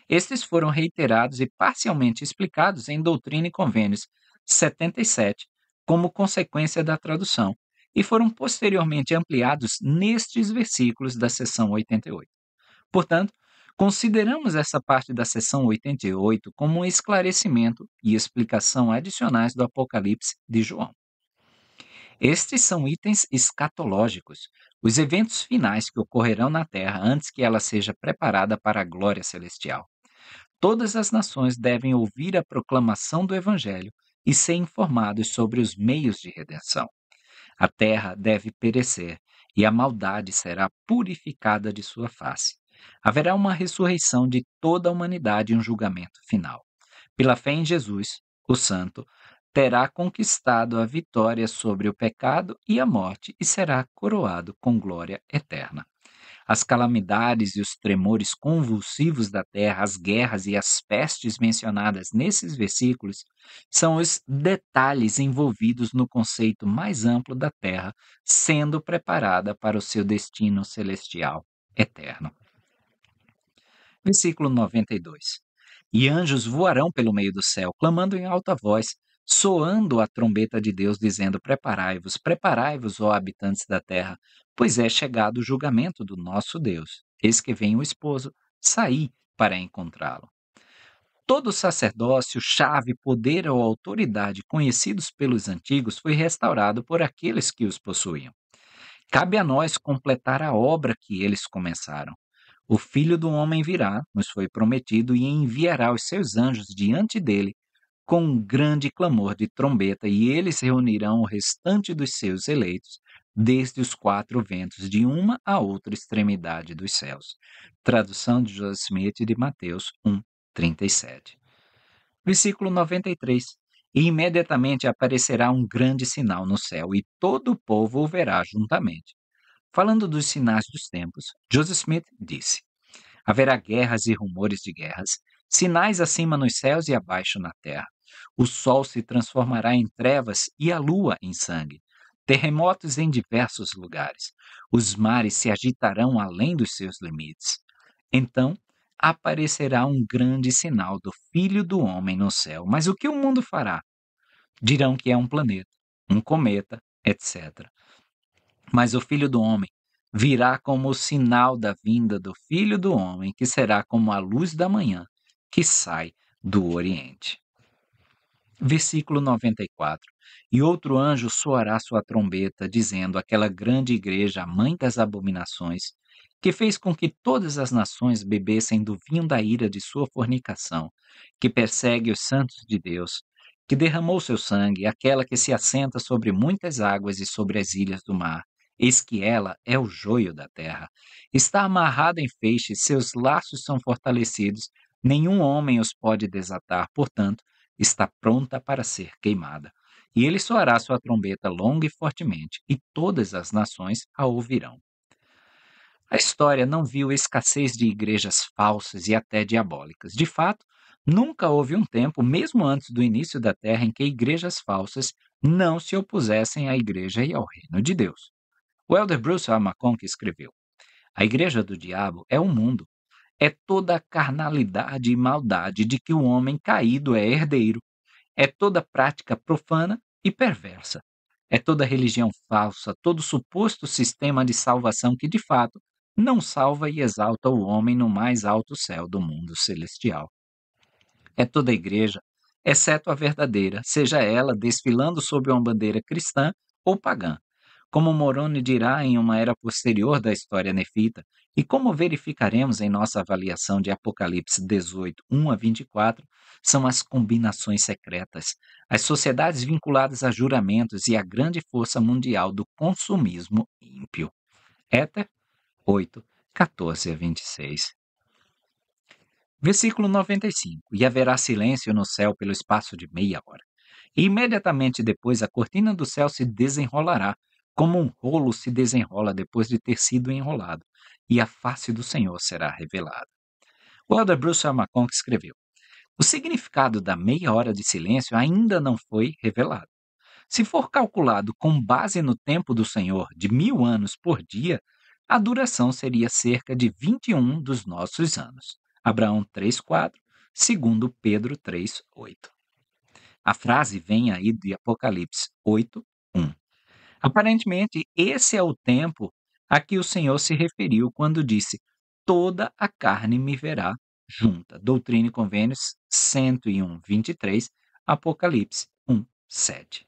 Estes foram reiterados e parcialmente explicados em Doutrina e Convênios 77, como consequência da tradução, e foram posteriormente ampliados nestes versículos da seção 88. Portanto, consideramos essa parte da seção 88 como um esclarecimento e explicação adicionais do Apocalipse de João. Estes são itens escatológicos, os eventos finais que ocorrerão na Terra antes que ela seja preparada para a glória celestial. Todas as nações devem ouvir a proclamação do Evangelho e ser informados sobre os meios de redenção. A terra deve perecer e a maldade será purificada de sua face. Haverá uma ressurreição de toda a humanidade e um julgamento final. Pela fé em Jesus, o Santo terá conquistado a vitória sobre o pecado e a morte e será coroado com glória eterna. As calamidades e os tremores convulsivos da terra, as guerras e as pestes mencionadas nesses versículos, são os detalhes envolvidos no conceito mais amplo da terra, sendo preparada para o seu destino celestial eterno. Versículo 92. E anjos voarão pelo meio do céu, clamando em alta voz, soando a trombeta de Deus, dizendo: preparai-vos, ó habitantes da terra, pois é chegado o julgamento do nosso Deus. Eis que vem o esposo, saí para encontrá-lo. Todo sacerdócio, chave, poder ou autoridade conhecidos pelos antigos foi restaurado por aqueles que os possuíam. Cabe a nós completar a obra que eles começaram. O Filho do Homem virá, nos foi prometido, e enviará os seus anjos diante dele com um grande clamor de trombeta, e eles reunirão o restante dos seus eleitos, desde os 4 ventos, de uma a outra extremidade dos céus. Tradução de Joseph Smith de Mateus 1, 37. Versículo 93. E imediatamente aparecerá um grande sinal no céu, e todo o povo o verá juntamente. Falando dos sinais dos tempos, Joseph Smith disse: haverá guerras e rumores de guerras, sinais acima nos céus e abaixo na terra. O sol se transformará em trevas e a lua em sangue. Terremotos em diversos lugares. Os mares se agitarão além dos seus limites. Então aparecerá um grande sinal do Filho do Homem no céu. Mas o que o mundo fará? Dirão que é um planeta, um cometa, etc. Mas o Filho do Homem virá como o sinal da vinda do Filho do Homem, que será como a luz da manhã que sai do Oriente. Versículo 94. E outro anjo soará sua trombeta, dizendo àquela grande igreja, a mãe das abominações, que fez com que todas as nações bebessem do vinho da ira de sua fornicação, que persegue os santos de Deus, que derramou seu sangue, aquela que se assenta sobre muitas águas e sobre as ilhas do mar. Eis que ela é o joio da terra. Está amarrada em feixes, seus laços são fortalecidos, nenhum homem os pode desatar, portanto, está pronta para ser queimada. E ele soará sua trombeta longa e fortemente, e todas as nações a ouvirão. A história não viu escassez de igrejas falsas e até diabólicas. De fato, nunca houve um tempo, mesmo antes do início da Terra, em que igrejas falsas não se opusessem à igreja e ao reino de Deus. O elder Bruce R. McConkie escreveu: a igreja do diabo é o mundo. É toda a carnalidade e maldade de que o homem caído é herdeiro. É toda prática profana e perversa. É toda religião falsa, todo suposto sistema de salvação que, de fato, não salva e exalta o homem no mais alto céu do mundo celestial. É toda a igreja, exceto a verdadeira, seja ela desfilando sob uma bandeira cristã ou pagã. Como Moroni dirá em uma era posterior da história nefita, e como verificaremos em nossa avaliação de Apocalipse 18, 1 a 24, são as combinações secretas, as sociedades vinculadas a juramentos e a grande força mundial do consumismo ímpio. Éter 8, 14 a 26. Versículo 95. E haverá silêncio no céu pelo espaço de meia hora. E imediatamente depois a cortina do céu se desenrolará, como um rolo se desenrola depois de ter sido enrolado, e a face do Senhor será revelada. O elder Bruce R. McConkie escreveu: o significado da meia hora de silêncio ainda não foi revelado. Se for calculado com base no tempo do Senhor de 1000 anos por dia, a duração seria cerca de 21 dos nossos anos. Abraão 3,4, 2 Pedro 3,8. A frase vem aí de Apocalipse 8:1. Aparentemente, esse é o tempo a que o Senhor se referiu quando disse: toda a carne me verá junta. Doutrina e Convênios 101:23, Apocalipse 1:7.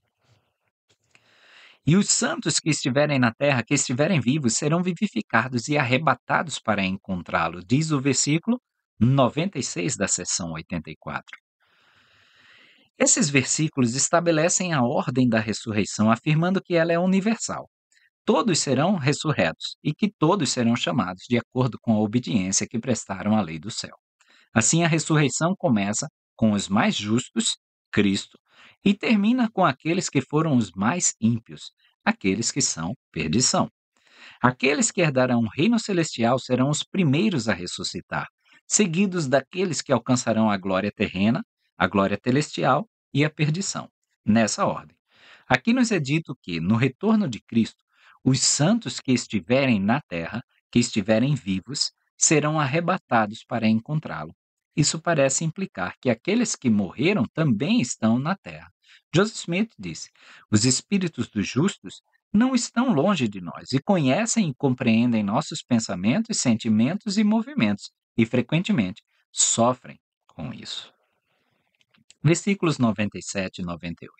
E os santos que estiverem na terra, que estiverem vivos, serão vivificados e arrebatados para encontrá-lo, diz o versículo 96 da seção 84. Esses versículos estabelecem a ordem da ressurreição, afirmando que ela é universal. Todos serão ressurretos e que todos serão chamados de acordo com a obediência que prestaram à lei do céu. Assim, a ressurreição começa com os mais justos, Cristo, e termina com aqueles que foram os mais ímpios, aqueles que são perdição. Aqueles que herdarão o reino celestial serão os primeiros a ressuscitar, seguidos daqueles que alcançarão a glória terrena, a glória celestial e a perdição, nessa ordem. Aqui nos é dito que, no retorno de Cristo, os santos que estiverem na terra, que estiverem vivos, serão arrebatados para encontrá-lo. Isso parece implicar que aqueles que morreram também estão na terra. Joseph Smith disse: os espíritos dos justos não estão longe de nós e conhecem e compreendem nossos pensamentos, sentimentos e movimentos, e frequentemente sofrem com isso. Versículos 97 e 98.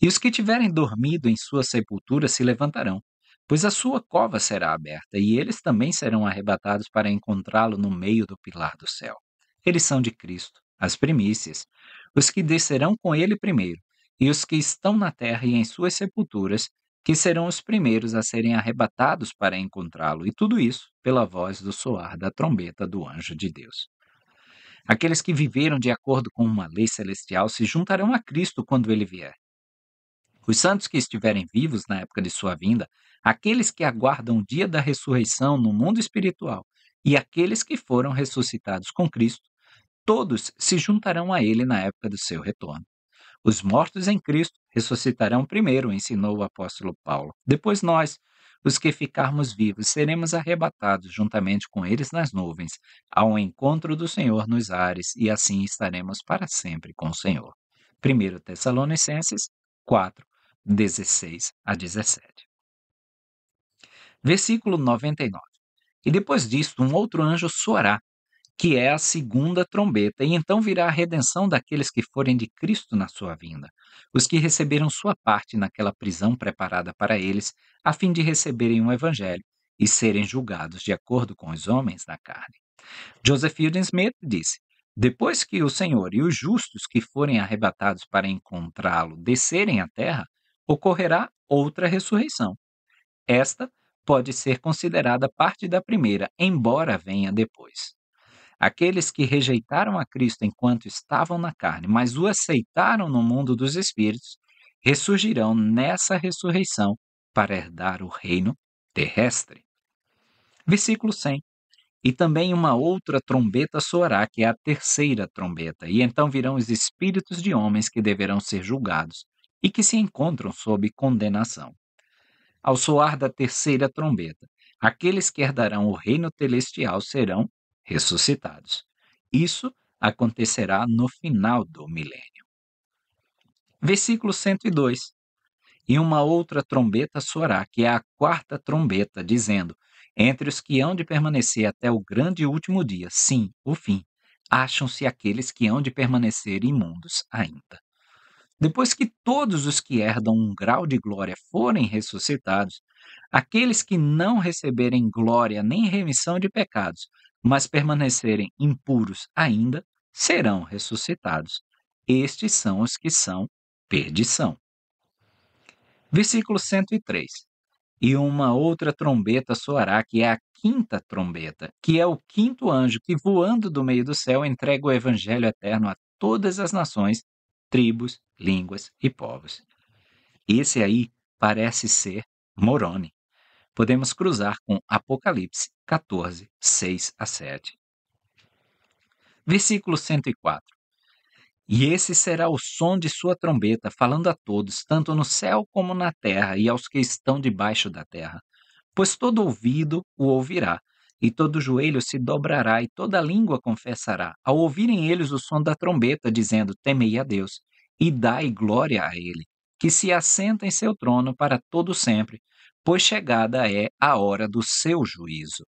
E os que tiverem dormido em sua sepultura se levantarão, pois a sua cova será aberta, e eles também serão arrebatados para encontrá-lo no meio do pilar do céu. Eles são de Cristo, as primícias, os que descerão com ele primeiro, e os que estão na terra e em suas sepulturas, que serão os primeiros a serem arrebatados para encontrá-lo, e tudo isso pela voz do soar da trombeta do anjo de Deus. Aqueles que viveram de acordo com uma lei celestial se juntarão a Cristo quando ele vier. Os santos que estiverem vivos na época de sua vinda, aqueles que aguardam o dia da ressurreição no mundo espiritual e aqueles que foram ressuscitados com Cristo, todos se juntarão a ele na época do seu retorno. Os mortos em Cristo ressuscitarão primeiro, ensinou o apóstolo Paulo. Depois nós, os que ficarmos vivos, seremos arrebatados juntamente com eles nas nuvens, ao encontro do Senhor nos ares, e assim estaremos para sempre com o Senhor. 1 Tessalonicenses 4, 16 a 17. Versículo 99. E depois disto, um outro anjo soará, que é a segunda trombeta, e então virá a redenção daqueles que forem de Cristo na sua vinda, os que receberam sua parte naquela prisão preparada para eles, a fim de receberem o evangelho e serem julgados de acordo com os homens da carne. Joseph Fielding Smith disse: depois que o Senhor e os justos que forem arrebatados para encontrá-lo descerem à terra, ocorrerá outra ressurreição. Esta pode ser considerada parte da primeira, embora venha depois. Aqueles que rejeitaram a Cristo enquanto estavam na carne, mas o aceitaram no mundo dos espíritos, ressurgirão nessa ressurreição para herdar o reino terrestre. Versículo 100. E também uma outra trombeta soará, que é a terceira trombeta, e então virão os espíritos de homens que deverão ser julgados e que se encontram sob condenação. Ao soar da terceira trombeta, aqueles que herdarão o reino celestial serão ressuscitados. Isso acontecerá no final do milênio. Versículo 102. E uma outra trombeta soará, que é a quarta trombeta, dizendo: entre os que hão de permanecer até o grande e último dia, sim, o fim, acham-se aqueles que hão de permanecer imundos ainda. Depois que todos os que herdam um grau de glória forem ressuscitados, aqueles que não receberem glória nem remissão de pecados, mas permanecerem impuros ainda, serão ressuscitados. Estes são os que são perdição. Versículo 103. E uma outra trombeta soará, que é a quinta trombeta, que é o quinto anjo que, voando do meio do céu, entrega o evangelho eterno a todas as nações, tribos, línguas e povos. Esse aí parece ser Moroni. Podemos cruzar com Apocalipse 14, 6 a 7. Versículo 104. E esse será o som de sua trombeta, falando a todos, tanto no céu como na terra, e aos que estão debaixo da terra. Pois todo ouvido o ouvirá, e todo joelho se dobrará, e toda língua confessará, ao ouvirem eles o som da trombeta, dizendo: Temei a Deus, e dai glória a ele, que se assenta em seu trono para todo sempre, pois chegada é a hora do seu juízo.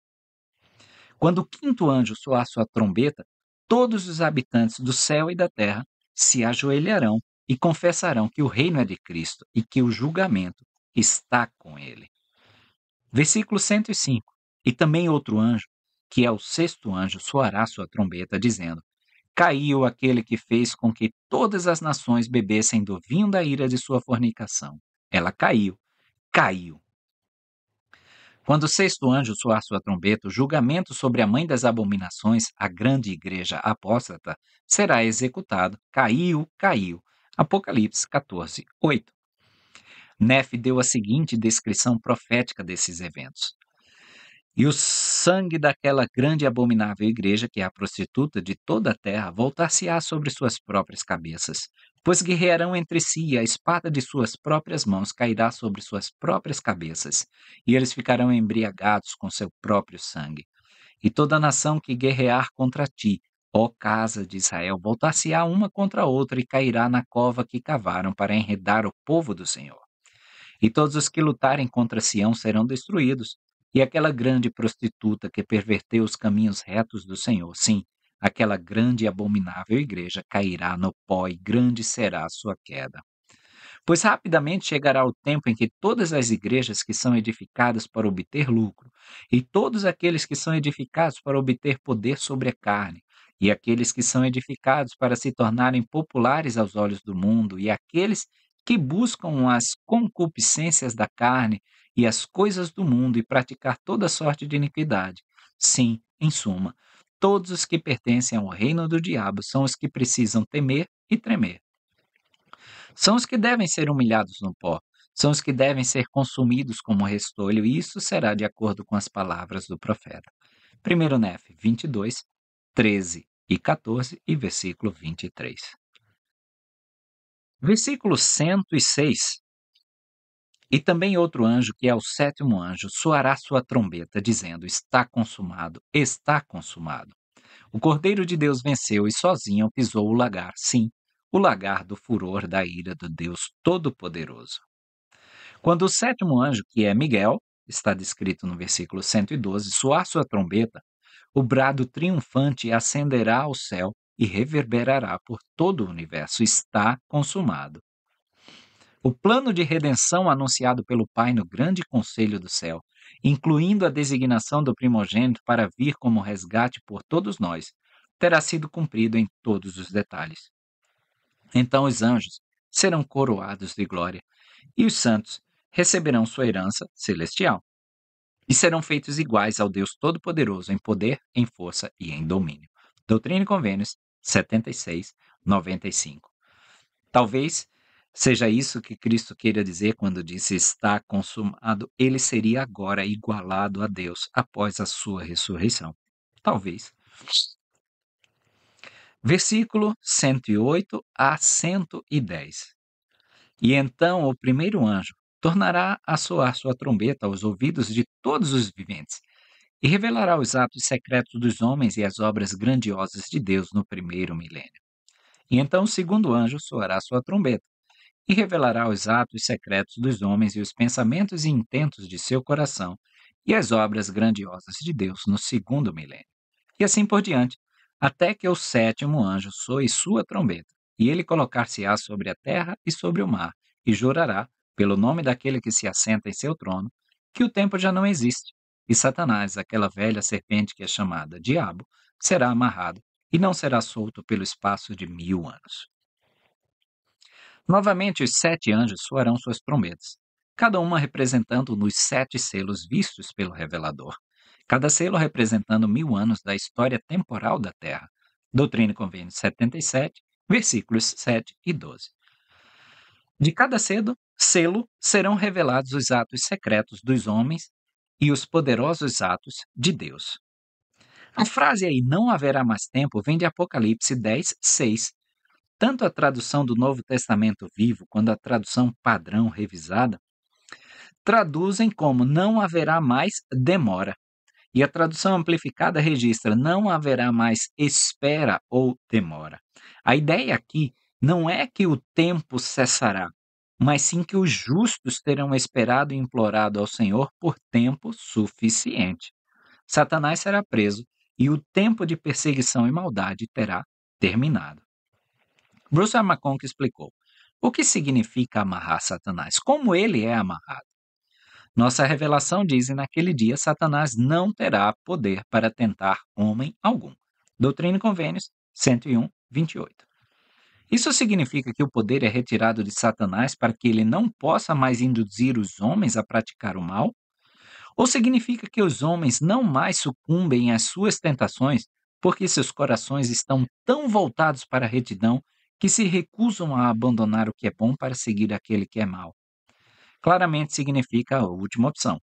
Quando o quinto anjo soar sua trombeta, todos os habitantes do céu e da terra se ajoelharão e confessarão que o reino é de Cristo e que o julgamento está com ele. Versículo 105. E também outro anjo, que é o sexto anjo, soará sua trombeta, dizendo: Caiu aquele que fez com que todas as nações bebessem do vinho da ira de sua fornicação. Ela caiu, caiu. Quando o sexto anjo soar sua trombeta, o julgamento sobre a mãe das abominações, a grande igreja apóstata, será executado. Caiu, caiu. Apocalipse 14, 8. Nefe deu a seguinte descrição profética desses eventos. E o sangue daquela grande e abominável igreja, que é a prostituta de toda a terra, voltar-se-á sobre suas próprias cabeças, pois guerrearão entre si, e a espada de suas próprias mãos cairá sobre suas próprias cabeças, e eles ficarão embriagados com seu próprio sangue. E toda nação que guerrear contra ti, ó casa de Israel, voltar-se-á uma contra a outra e cairá na cova que cavaram para enredar o povo do Senhor. E todos os que lutarem contra Sião serão destruídos, e aquela grande prostituta que perverteu os caminhos retos do Senhor, sim, aquela grande e abominável igreja cairá no pó, e grande será a sua queda. Pois rapidamente chegará o tempo em que todas as igrejas que são edificadas para obter lucro, e todos aqueles que são edificados para obter poder sobre a carne, e aqueles que são edificados para se tornarem populares aos olhos do mundo, e aqueles que buscam as concupiscências da carne e as coisas do mundo e praticar toda sorte de iniquidade. Sim, em suma, todos os que pertencem ao reino do diabo são os que precisam temer e tremer. São os que devem ser humilhados no pó, são os que devem ser consumidos como restolho, e isso será de acordo com as palavras do profeta. 1 Nefe 22, 13 e 14 e versículo 23. Versículo 106. E também outro anjo, que é o sétimo anjo, soará sua trombeta, dizendo: Está consumado, está consumado. O Cordeiro de Deus venceu e sozinho pisou o lagar, sim, o lagar do furor da ira do Deus Todo-Poderoso. Quando o sétimo anjo, que é Miguel, está descrito no versículo 112, soar sua trombeta, o brado triunfante ascenderá ao céu e reverberará por todo o universo. Está consumado. O plano de redenção anunciado pelo Pai no grande conselho do céu, incluindo a designação do primogênito para vir como resgate por todos nós, terá sido cumprido em todos os detalhes. Então os anjos serão coroados de glória, e os santos receberão sua herança celestial, e serão feitos iguais ao Deus Todo-Poderoso em poder, em força e em domínio. Doutrina e Convênios 76, 95. Talvez seja isso que Cristo queira dizer quando disse está consumado. Ele seria agora igualado a Deus após a sua ressurreição. Talvez. Versículo 108 a 110. E então o primeiro anjo tornará a soar sua trombeta aos ouvidos de todos os viventes, e revelará os atos secretos dos homens e as obras grandiosas de Deus no primeiro milênio. E então o segundo anjo soará sua trombeta, e revelará os atos secretos dos homens e os pensamentos e intentos de seu coração, e as obras grandiosas de Deus no segundo milênio. E assim por diante, até que o sétimo anjo soe sua trombeta, e ele colocar-se-á sobre a terra e sobre o mar, e jurará, pelo nome daquele que se assenta em seu trono, que o tempo já não existe, e Satanás, aquela velha serpente que é chamada Diabo, será amarrado, e não será solto pelo espaço de 1000 anos. Novamente os 7 anjos soarão suas trombetas, cada uma representando nos 7 selos vistos pelo revelador, cada selo representando 1000 anos da história temporal da Terra. Doutrina e Convênios 77, versículos 7 e 12. De cada selo serão revelados os atos secretos dos homens e os poderosos atos de Deus. A frase aí, não haverá mais tempo, vem de Apocalipse 10, 6. Tanto a tradução do Novo Testamento Vivo quanto a tradução padrão revisada traduzem como não haverá mais demora. E a tradução amplificada registra não haverá mais espera ou demora. A ideia aqui não é que o tempo cessará, mas sim que os justos terão esperado e implorado ao Senhor por tempo suficiente. Satanás será preso e o tempo de perseguição e maldade terá terminado. Bruce R. McConkie explicou: o que significa amarrar Satanás? Como ele é amarrado? Nossa revelação diz: e naquele dia Satanás não terá poder para tentar homem algum. Doutrina e Convênios 101, 28. Isso significa que o poder é retirado de Satanás para que ele não possa mais induzir os homens a praticar o mal? Ou significa que os homens não mais sucumbem às suas tentações porque seus corações estão tão voltados para a retidão que se recusam a abandonar o que é bom para seguir aquele que é mau? Claramente significa a última opção.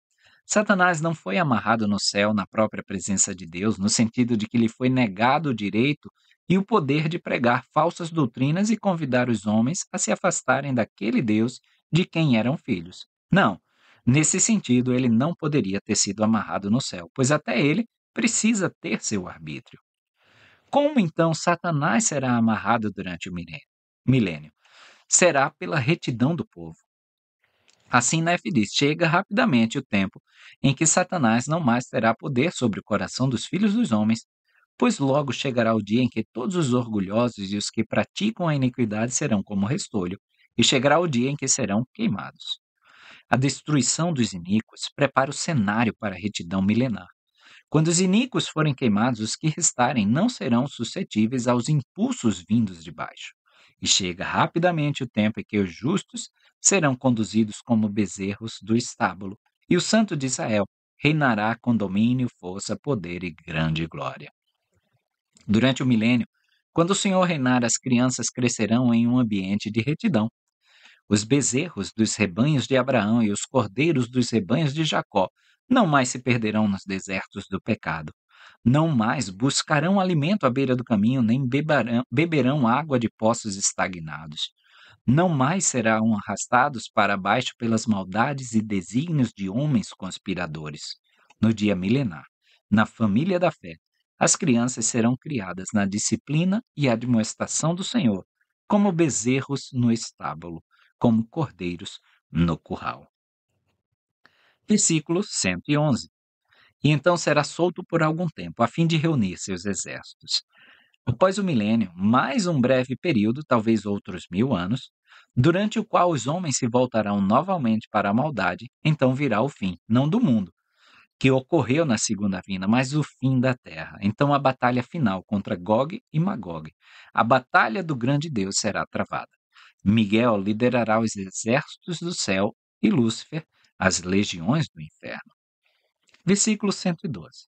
Satanás não foi amarrado no céu na própria presença de Deus, no sentido de que lhe foi negado o direito e o poder de pregar falsas doutrinas e convidar os homens a se afastarem daquele Deus de quem eram filhos. Não, nesse sentido ele não poderia ter sido amarrado no céu, pois até ele precisa ter seu arbítrio. Como então Satanás será amarrado durante o milênio? Será pela retidão do povo. Assim, Nefe diz: chega rapidamente o tempo em que Satanás não mais terá poder sobre o coração dos filhos dos homens, pois logo chegará o dia em que todos os orgulhosos e os que praticam a iniquidade serão como restolho, e chegará o dia em que serão queimados. A destruição dos iníquos prepara o cenário para a retidão milenar. Quando os iníquos forem queimados, os que restarem não serão suscetíveis aos impulsos vindos de baixo. E chega rapidamente o tempo em que os justos serão conduzidos como bezerros do estábulo, e o Santo de Israel reinará com domínio, força, poder e grande glória. Durante o milênio, quando o Senhor reinar, as crianças crescerão em um ambiente de retidão. Os bezerros dos rebanhos de Abraão e os cordeiros dos rebanhos de Jacó não mais se perderão nos desertos do pecado. Não mais buscarão alimento à beira do caminho, nem beberão água de poços estagnados. Não mais serão arrastados para baixo pelas maldades e desígnios de homens conspiradores. No dia milenar, na família da fé, as crianças serão criadas na disciplina e admoestação do Senhor, como bezerros no estábulo, como cordeiros no curral. Versículo 111. E então será solto por algum tempo, a fim de reunir seus exércitos. Após o milênio, mais um breve período, talvez outros 1000 anos, durante o qual os homens se voltarão novamente para a maldade, então virá o fim, não do mundo, que ocorreu na segunda vinda, mas o fim da terra. Então a batalha final contra Gog e Magog, a batalha do grande Deus, será travada. Miguel liderará os exércitos do céu e Lúcifer as legiões do inferno. Versículo 112.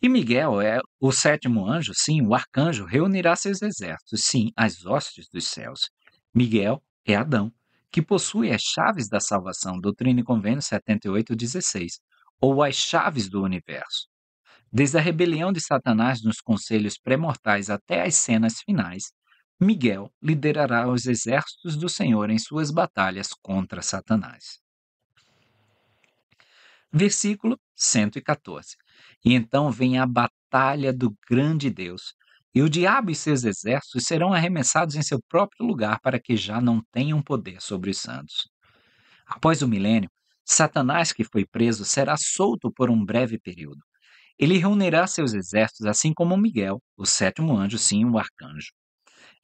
E Miguel é o sétimo anjo, sim, o arcanjo, reunirá seus exércitos, sim, as hostes dos céus. Miguel é Adão, que possui as chaves da salvação, Doutrina e Convênios 78:16, ou as chaves do universo. Desde a rebelião de Satanás nos conselhos pré-mortais até as cenas finais, Miguel liderará os exércitos do Senhor em suas batalhas contra Satanás. Versículo 114. E então vem a batalha do grande Deus, e o diabo e seus exércitos serão arremessados em seu próprio lugar para que já não tenham poder sobre os santos. Após o milênio, Satanás, que foi preso, será solto por um breve período. Ele reunirá seus exércitos, assim como Miguel, o sétimo anjo, sim, o arcanjo.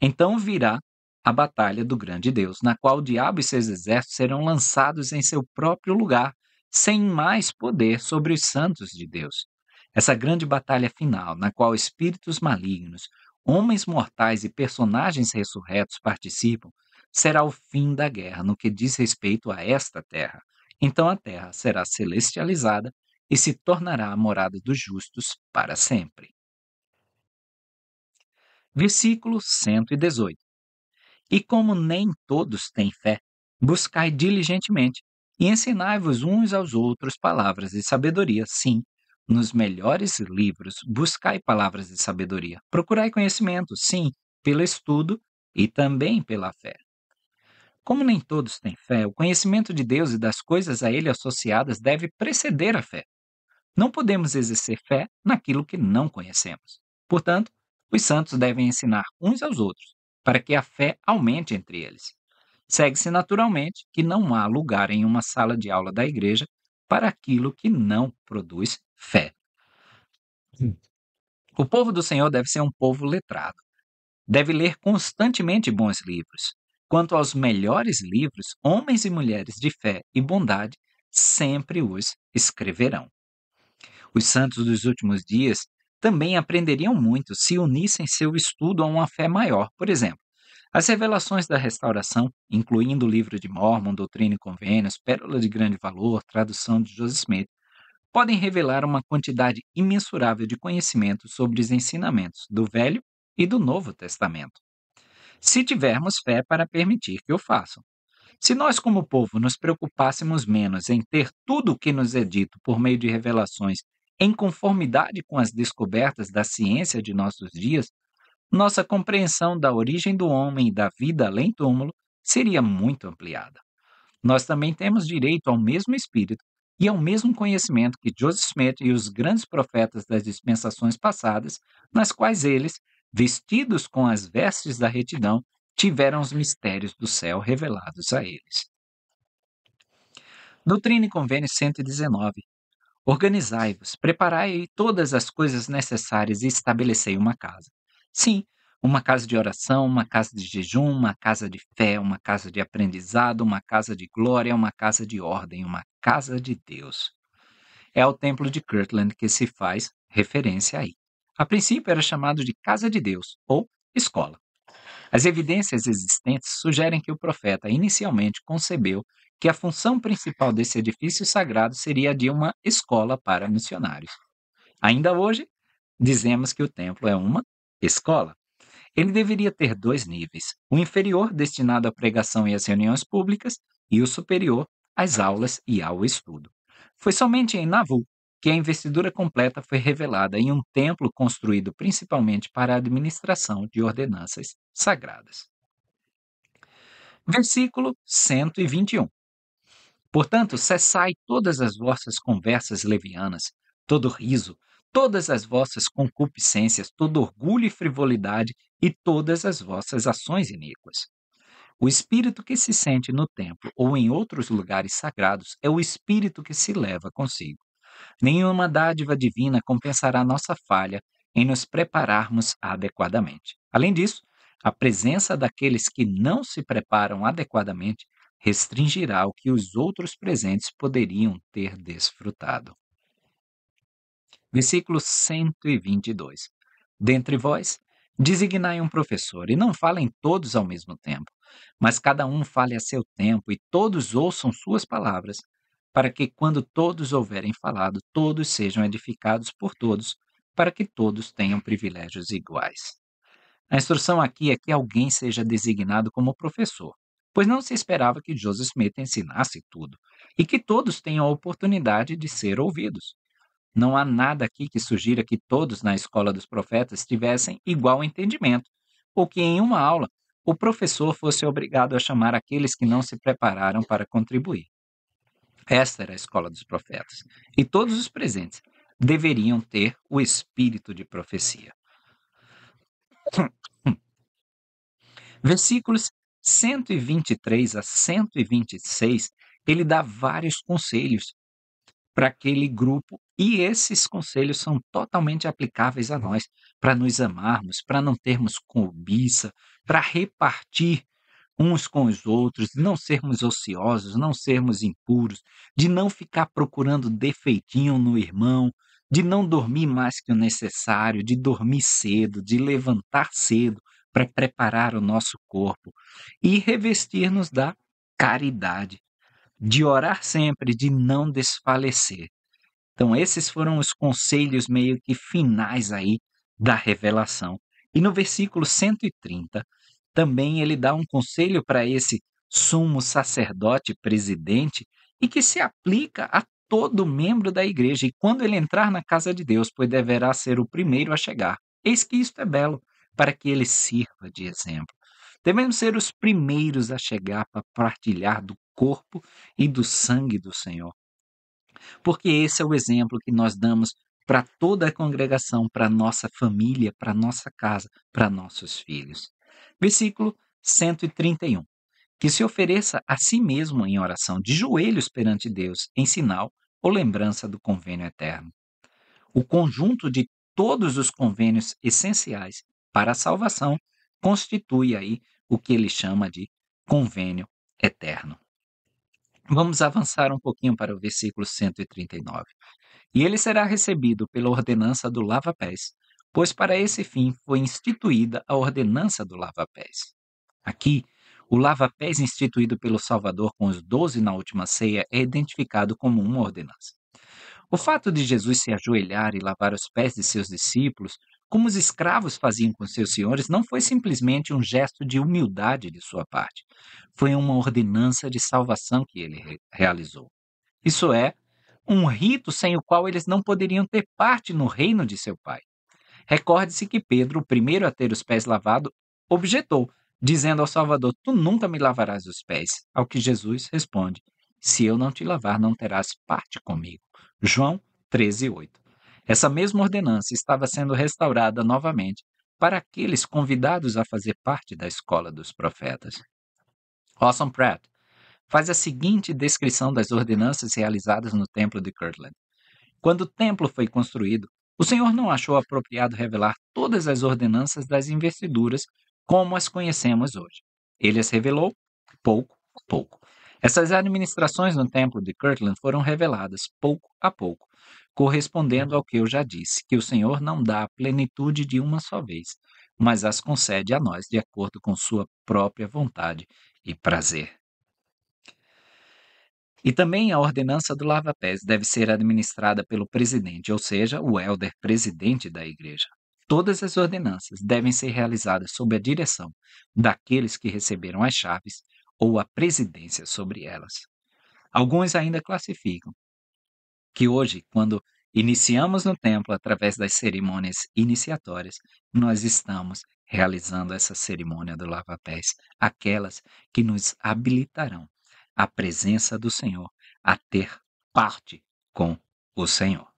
Então virá a batalha do grande Deus, na qual o diabo e seus exércitos serão lançados em seu próprio lugar, sem mais poder sobre os santos de Deus. Essa grande batalha final, na qual espíritos malignos, homens mortais e personagens ressurretos participam, será o fim da guerra no que diz respeito a esta terra. Então a terra será celestializada e se tornará a morada dos justos para sempre. Versículo 118. E como nem todos têm fé, buscai diligentemente e ensinai-vos uns aos outros palavras de sabedoria. Sim, nos melhores livros buscai palavras de sabedoria. Procurai conhecimento, sim, pelo estudo e também pela fé. Como nem todos têm fé, o conhecimento de Deus e das coisas a ele associadas deve preceder a fé. Não podemos exercer fé naquilo que não conhecemos. Portanto, os santos devem ensinar uns aos outros, para que a fé aumente entre eles. Segue-se naturalmente que não há lugar em uma sala de aula da igreja para aquilo que não produz fé. O povo do Senhor deve ser um povo letrado. Deve ler constantemente bons livros. Quanto aos melhores livros, homens e mulheres de fé e bondade sempre os escreverão. Os santos dos últimos dias também aprenderiam muito se unissem seu estudo a uma fé maior. Por exemplo, as revelações da restauração, incluindo o livro de Mórmon, Doutrina e Convênios, Pérola de Grande Valor, tradução de Joseph Smith, podem revelar uma quantidade imensurável de conhecimento sobre os ensinamentos do Velho e do Novo Testamento, se tivermos fé para permitir que o façam. Se nós, como povo, nos preocupássemos menos em ter tudo o que nos é dito por meio de revelações em conformidade com as descobertas da ciência de nossos dias, nossa compreensão da origem do homem e da vida além túmulo seria muito ampliada. Nós também temos direito ao mesmo espírito e ao mesmo conhecimento que Joseph Smith e os grandes profetas das dispensações passadas, nas quais eles, vestidos com as vestes da retidão, tiveram os mistérios do céu revelados a eles. Doutrina e Convênios 119. Organizai-vos, preparai todas as coisas necessárias e estabelecei uma casa. Sim, uma casa de oração, uma casa de jejum, uma casa de fé, uma casa de aprendizado, uma casa de glória, uma casa de ordem, uma casa de Deus. É ao templo de Kirtland que se faz referência aí. A princípio era chamado de Casa de Deus, ou escola. As evidências existentes sugerem que o profeta inicialmente concebeu que a função principal desse edifício sagrado seria a de uma escola para missionários. Ainda hoje, dizemos que o templo é uma escola. Ele deveria ter dois níveis: o inferior, destinado à pregação e às reuniões públicas, e o superior, às aulas e ao estudo. Foi somente em Nauvoo que a investidura completa foi revelada em um templo construído principalmente para a administração de ordenanças sagradas. Versículo 121. Portanto, cessai todas as vossas conversas levianas, todo riso, todas as vossas concupiscências, todo orgulho e frivolidade e todas as vossas ações iníquas. O espírito que se sente no templo ou em outros lugares sagrados é o espírito que se leva consigo. Nenhuma dádiva divina compensará nossa falha em nos prepararmos adequadamente. Além disso, a presença daqueles que não se preparam adequadamente restringirá o que os outros presentes poderiam ter desfrutado. Versículo 122. Dentre vós, designai um professor, e não falem todos ao mesmo tempo, mas cada um fale a seu tempo, e todos ouçam suas palavras, para que, quando todos houverem falado, todos sejam edificados por todos, para que todos tenham privilégios iguais. A instrução aqui é que alguém seja designado como professor, pois não se esperava que Joseph Smith ensinasse tudo, e que todos tenham a oportunidade de ser ouvidos. Não há nada aqui que sugira que todos na escola dos profetas tivessem igual entendimento, ou que em uma aula o professor fosse obrigado a chamar aqueles que não se prepararam para contribuir. Esta era a escola dos profetas, e todos os presentes deveriam ter o espírito de profecia. Versículos 123 a 126, ele dá vários conselhos para aquele grupo, e esses conselhos são totalmente aplicáveis a nós, para nos amarmos, para não termos cobiça, para repartir uns com os outros, de não sermos ociosos, não sermos impuros, de não ficar procurando defeitinho no irmão, de não dormir mais que o necessário, de dormir cedo, de levantar cedo para preparar o nosso corpo e revestir-nos da caridade, de orar sempre, de não desfalecer. Então, esses foram os conselhos meio que finais aí da revelação. E no versículo 130, também ele dá um conselho para esse sumo sacerdote presidente e que se aplica a todo membro da igreja. E quando ele entrar na casa de Deus, pois deverá ser o primeiro a chegar. Eis que isto é belo, para que ele sirva de exemplo. Devemos ser os primeiros a chegar para partilhar do corpo e do sangue do Senhor, porque esse é o exemplo que nós damos para toda a congregação, para nossa família, para nossa casa, para nossos filhos. Versículo 131. Que se ofereça a si mesmo em oração de joelhos perante Deus, em sinal ou lembrança do convênio eterno. O conjunto de todos os convênios essenciais para a salvação constitui aí o que ele chama de convênio eterno. Vamos avançar um pouquinho para o versículo 139. E ele será recebido pela ordenança do lava-pés, pois para esse fim foi instituída a ordenança do lava-pés. Aqui, o lava-pés instituído pelo Salvador com os 12 na última ceia é identificado como uma ordenança. O fato de Jesus se ajoelhar e lavar os pés de seus discípulos, como os escravos faziam com seus senhores, não foi simplesmente um gesto de humildade de sua parte. Foi uma ordenança de salvação que ele realizou. Isso é, um rito sem o qual eles não poderiam ter parte no reino de seu pai. Recorde-se que Pedro, o primeiro a ter os pés lavados, objetou, dizendo ao Salvador: Tu nunca me lavarás os pés. Ao que Jesus responde: Se eu não te lavar, não terás parte comigo. João 13:8. Essa mesma ordenança estava sendo restaurada novamente para aqueles convidados a fazer parte da escola dos profetas. Orson Pratt faz a seguinte descrição das ordenanças realizadas no templo de Kirtland. Quando o templo foi construído, o Senhor não achou apropriado revelar todas as ordenanças das investiduras como as conhecemos hoje. Ele as revelou pouco a pouco. Essas administrações no templo de Kirtland foram reveladas pouco a pouco, correspondendo ao que eu já disse, que o Senhor não dá a plenitude de uma só vez, mas as concede a nós de acordo com sua própria vontade e prazer. E também a ordenança do lava-pés deve ser administrada pelo presidente, ou seja, o élder presidente da igreja. Todas as ordenanças devem ser realizadas sob a direção daqueles que receberam as chaves ou a presidência sobre elas. Alguns ainda classificam que hoje, quando iniciamos no templo através das cerimônias iniciatórias, nós estamos realizando essa cerimônia do lava-pés, aquelas que nos habilitarão à presença do Senhor, a ter parte com o Senhor.